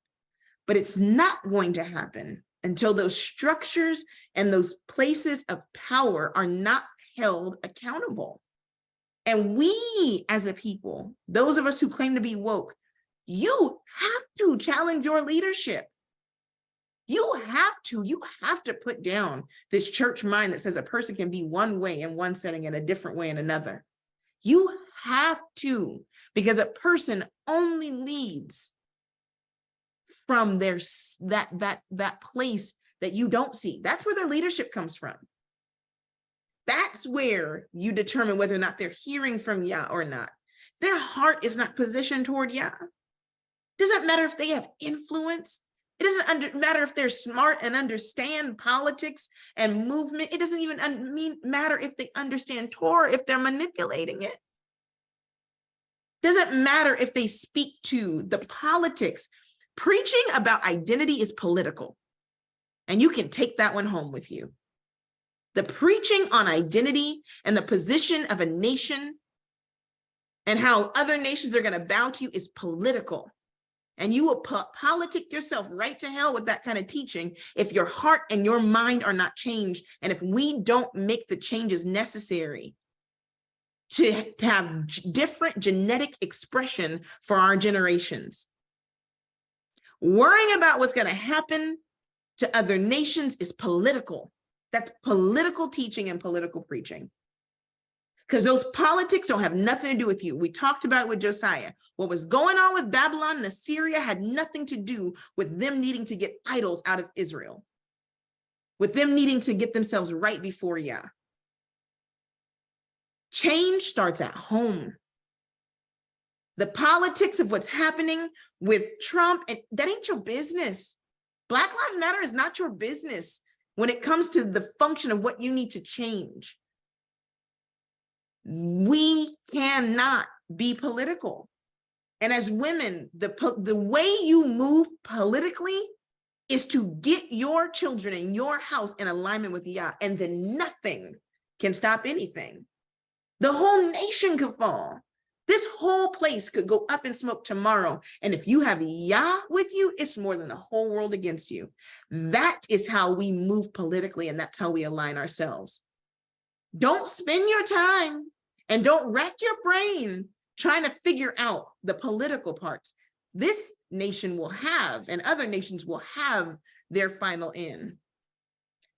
But it's not going to happen until those structures and those places of power are not held accountable. And we as a people, those of us who claim to be woke, you have to challenge your leadership. You have to put down this church mind that says a person can be one way in one setting and a different way in another. You have to, because a person only leads from their that place that you don't see. That's where their leadership comes from. That's where you determine whether or not they're hearing from Yah or not. Their heart is not positioned toward Yah. Doesn't matter if they have influence. It doesn't matter if they're smart and understand politics and movement. It doesn't even matter if they understand Torah, if they're manipulating it. Doesn't matter if they speak to the politics. Preaching about identity is political. And you can take that one home with you. The preaching on identity and the position of a nation and how other nations are going to bow to you is political. And you will politic yourself right to hell with that kind of teaching if your heart and your mind are not changed. And if we don't make the changes necessary to have different genetic expression for our generations. Worrying about what's going to happen to other nations is political. That's political teaching and political preaching. Because those politics don't have nothing to do with you. We talked about it with Josiah. What was going on with Babylon and Assyria had nothing to do with them needing to get idols out of Israel, with them needing to get themselves right before Yah. Change starts at home. The politics of what's happening with Trump, that ain't your business. Black Lives Matter is not your business when it comes to the function of what you need to change. We cannot be political. And as women, the way you move politically is to get your children and your house in alignment with Yah, and then nothing can stop anything. The whole nation could fall. This whole place could go up in smoke tomorrow. And if you have Yah with you, it's more than the whole world against you. That is how we move politically, and that's how we align ourselves. Don't spend your time and don't rack your brain trying to figure out the political parts. This nation will have, and other nations will have, their final end.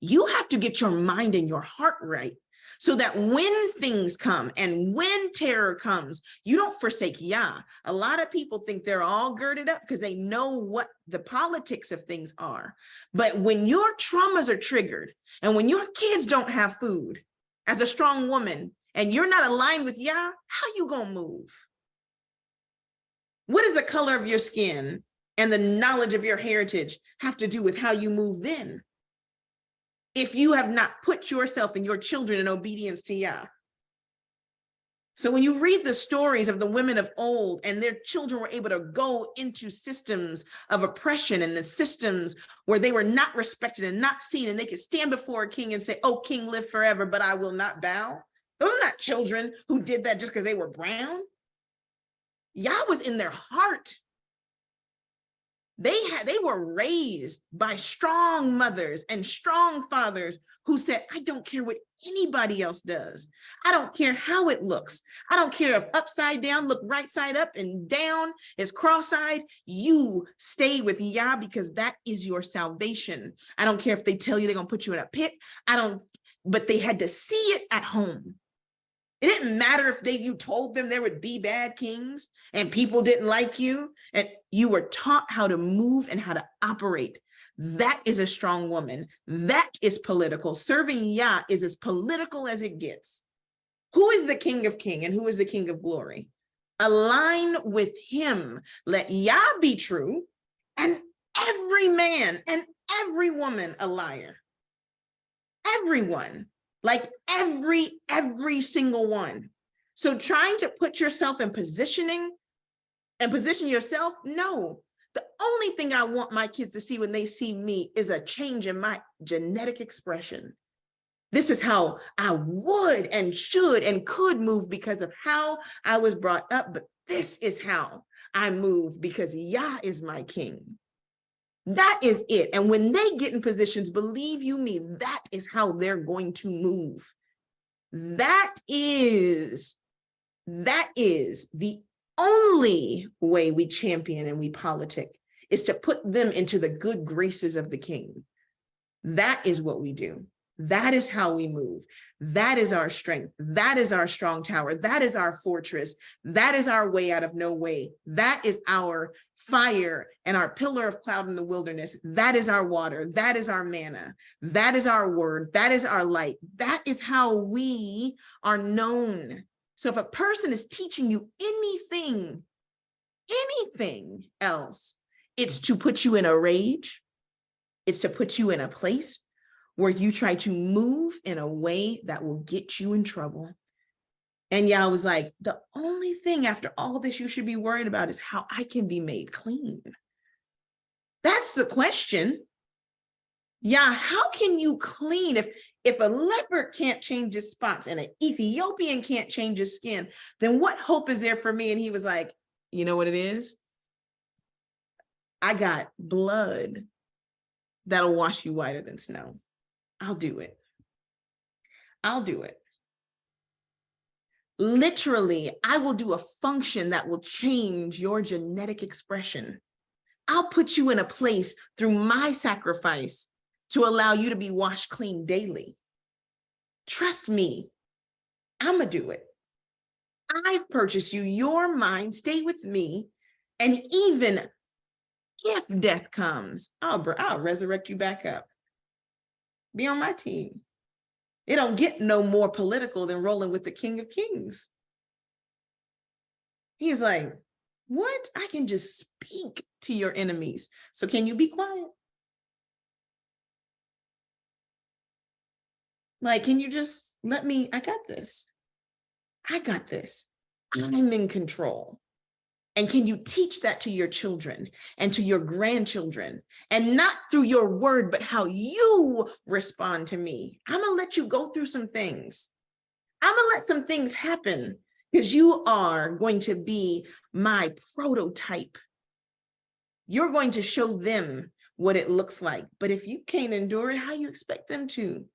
You have to get your mind and your heart right, so that when things come and when terror comes, you don't forsake Yah. A lot of people think they're all girded up because they know what the politics of things are. But when your traumas are triggered and when your kids don't have food, as a strong woman, and you're not aligned with Yah, how you gonna move? What does the color of your skin and the knowledge of your heritage have to do with how you move then? If you have not put yourself and your children in obedience to Yah. So when you read the stories of the women of old and their children were able to go into systems of oppression and the systems where they were not respected and not seen, and they could stand before a king and say, "Oh, king, live forever, but I will not bow." Those are not children who did that just because they were brown. Yah was in their heart. They were raised by strong mothers and strong fathers who said, "I don't care what anybody else does. I don't care how it looks. I don't care if upside down look right side up and down is cross-eyed. You stay with Yah because that is your salvation. I don't care if they tell you they're gonna put you in a pit. But they had to see it at home. It didn't matter if you told them there would be bad kings and people didn't like you, and you were taught how to move and how to operate. That is a strong woman. That is political. Serving Yah is as political as it gets. Who is the King of Kings and who is the King of Glory? Align with him. Let Yah be true and every man and every woman a liar. Everyone. Like every single one. So trying to put yourself in positioning and position yourself, no. The only thing I want my kids to see when they see me is a change in my genetic expression. This is how I would and should and could move because of how I was brought up. But this is how I move because Yah is my king. That is it. And when they get in positions, believe you me, that is how they're going to move. That is the only way we champion and we politic, is to put them into the good graces of the king. That is what we do. That is how we move. That is our strength. That is our strong tower. That is our fortress. That is our way out of no way. That is our fire and our pillar of cloud in the wilderness. That is our water. That is our manna. That is our word. That is our light. That is how we are known. So if a person is teaching you anything else, it's to put you in a rage. It's to put you in a place where you try to move in a way that will get you in trouble. And Yah was like, the only thing after all this you should be worried about is how I can be made clean. That's the question. Yah, how can you clean if a leopard can't change his spots and an Ethiopian can't change his skin, then what hope is there for me? And he was like, you know what it is? I got blood that'll wash you whiter than snow. I'll do it. I'll do it. Literally, I will do a function that will change your genetic expression. I'll put you in a place through my sacrifice to allow you to be washed clean daily. Trust me, I'm gonna do it. I've purchased you, your mind, stay with me. And even if death comes, I'll resurrect you back up. Be on my team. It don't get no more political than rolling with the King of Kings. He's like, what? I can just speak to your enemies. So can you be quiet? Like, can you just let me, I got this. I got this. I'm in control. And can you teach that to your children and to your grandchildren? And not through your word, but how you respond to me. I'm going to let you go through some things. I'm going to let some things happen because you are going to be my prototype. You're going to show them what it looks like. But if you can't endure it, how you expect them to?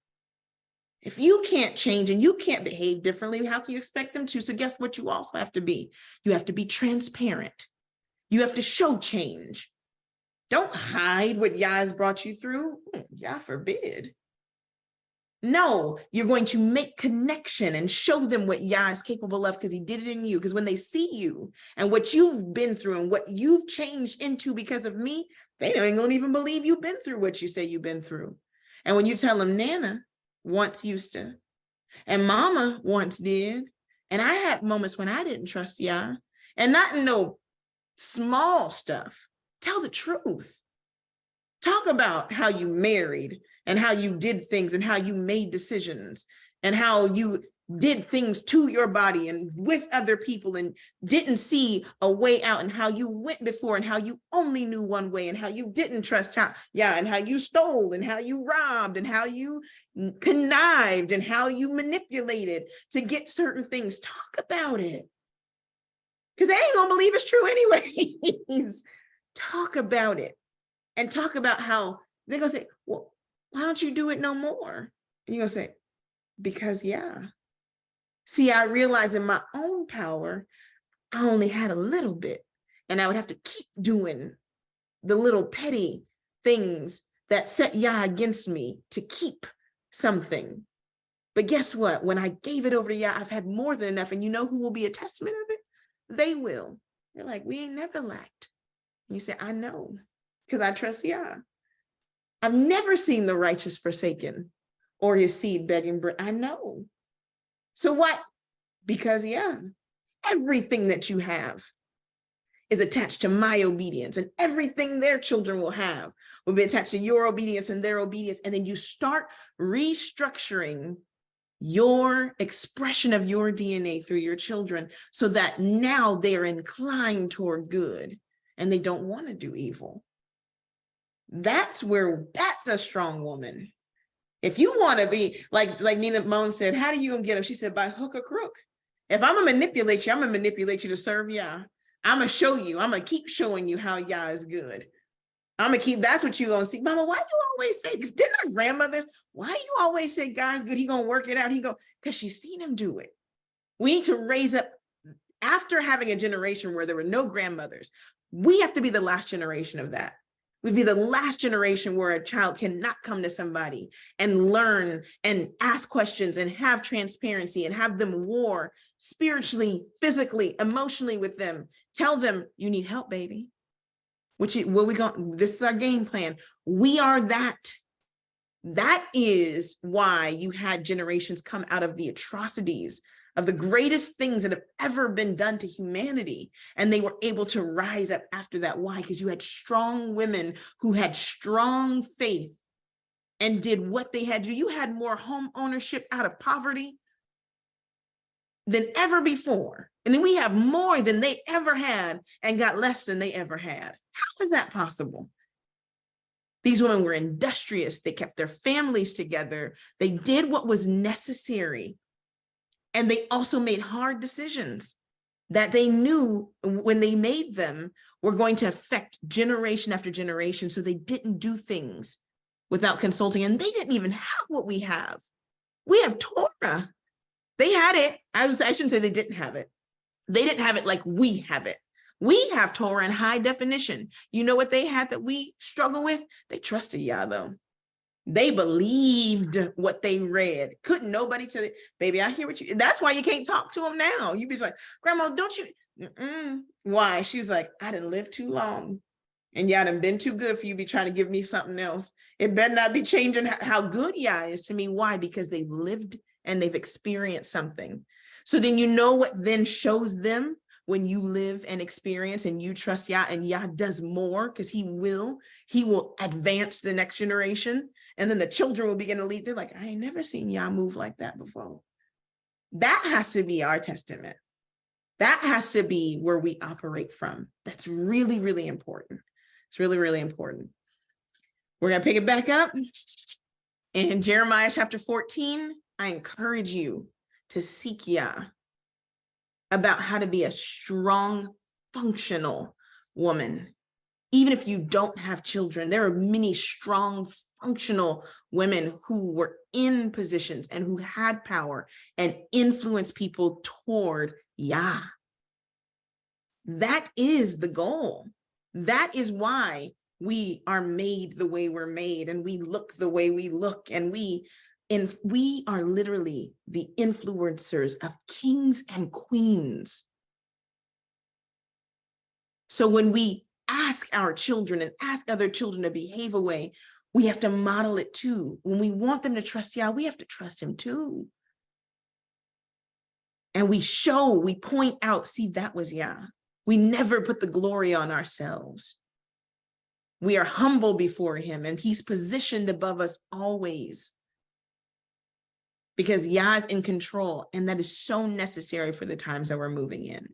If you can't change and you can't behave differently, how can you expect them to? So guess what you also have to be? You have to be transparent. You have to show change. Don't hide what Yah has brought you through. Yah forbid. No, you're going to make connection and show them what Yah is capable of because he did it in you. Because when they see you and what you've been through and what you've changed into because of me, they don't even believe you've been through what you say you've been through. And when you tell them Nana once used to, and Mama once did, and I had moments when I didn't trust Yah, and not in no small stuff, tell the truth. Talk about how you married and how you did things and how you made decisions and how you did things to your body and with other people and didn't see a way out and how you went before and how you only knew one way and how you didn't trust and how you stole and how you robbed and how you connived and how you manipulated to get certain things. Talk about it. Because they ain't gonna believe it's true anyways. Talk about it. And talk about how they're going to say, well, why don't you do it no more? And you're going to say, because yeah. See, I realized in my own power, I only had a little bit. And I would have to keep doing the little petty things that set Yah against me to keep something. But guess what? When I gave it over to Yah, I've had more than enough. And you know who will be a testament of it? They will. They're like, we ain't never lacked. And you say, I know. Because I trust Yah. I've never seen the righteous forsaken or his seed begging bread. I know. So what? Because Yah, everything that you have is attached to my obedience, and everything their children will have will be attached to your obedience and their obedience. And then you start restructuring your expression of your DNA through your children so that now they're inclined toward good and they don't want to do evil. That's a strong woman. If you want to be like Nina Moan said, how do you get them? She said, by hook or crook. If I'm gonna manipulate you, I'm gonna manipulate you to serve Yah. I'm gonna show you, I'm gonna keep showing you how Yah is good. That's what you're gonna see. Mama, why you always say, because didn't our grandmothers, why you always say God's good? He gonna work it out. Because she's seen him do it. We need to raise up, after having a generation where there were no grandmothers, we have to be the last generation of that. We'd be the last generation where a child cannot come to somebody and learn and ask questions and have transparency and have them war spiritually, physically, emotionally with them. Tell them, you need help, baby. This is our game plan. We are that. That is why you had generations come out of the atrocities of the greatest things that have ever been done to humanity. And they were able to rise up after that. Why? Because you had strong women who had strong faith and did what they had to do. You had more home ownership out of poverty than ever before. And then we have more than they ever had and got less than they ever had. How is that possible? These women were industrious. They kept their families together. They did what was necessary. And they also made hard decisions that they knew when they made them were going to affect generation after generation. So they didn't do things without consulting. And they didn't even have what we have. We have Torah. They had it. I shouldn't say they didn't have it. They didn't have it like we have it. We have Torah in high definition. You know what they had that we struggle with? They trusted Yah, though. They believed what they read. Couldn't nobody tell it, baby, I hear what you, that's why you can't talk to them now. You be like, Grandma, don't you? Why? She's like, I didn't live too long. And Yah done been too good for you to be trying to give me something else. It better not be changing how good Yah is to me. Why? Because they've lived and they've experienced something. So then you know what then shows them when you live and experience and you trust Yah, and Yah does more because he will advance the next generation. And then the children will begin to lead. They're like, I ain't never seen Yah move like that before. That has to be our testament. That has to be where we operate from. That's really, really important. It's really, really important. We're going to pick it back up in Jeremiah chapter 14. I encourage you to seek Yah about how to be a strong, functional woman. Even if you don't have children, there are many strong, functional women who were in positions and who had power and influenced people toward Yah. That is the goal. That is why we are made the way we're made, and we look the way we look, and we are literally the influencers of kings and queens. So when we ask our children and ask other children to behave a way, we have to model it too. When we want them to trust Yah, we have to trust him too. And we point out, see, that was Yah. We never put the glory on ourselves. We are humble before him, and he's positioned above us always, because Yah is in control, and that is so necessary for the times that we're moving in.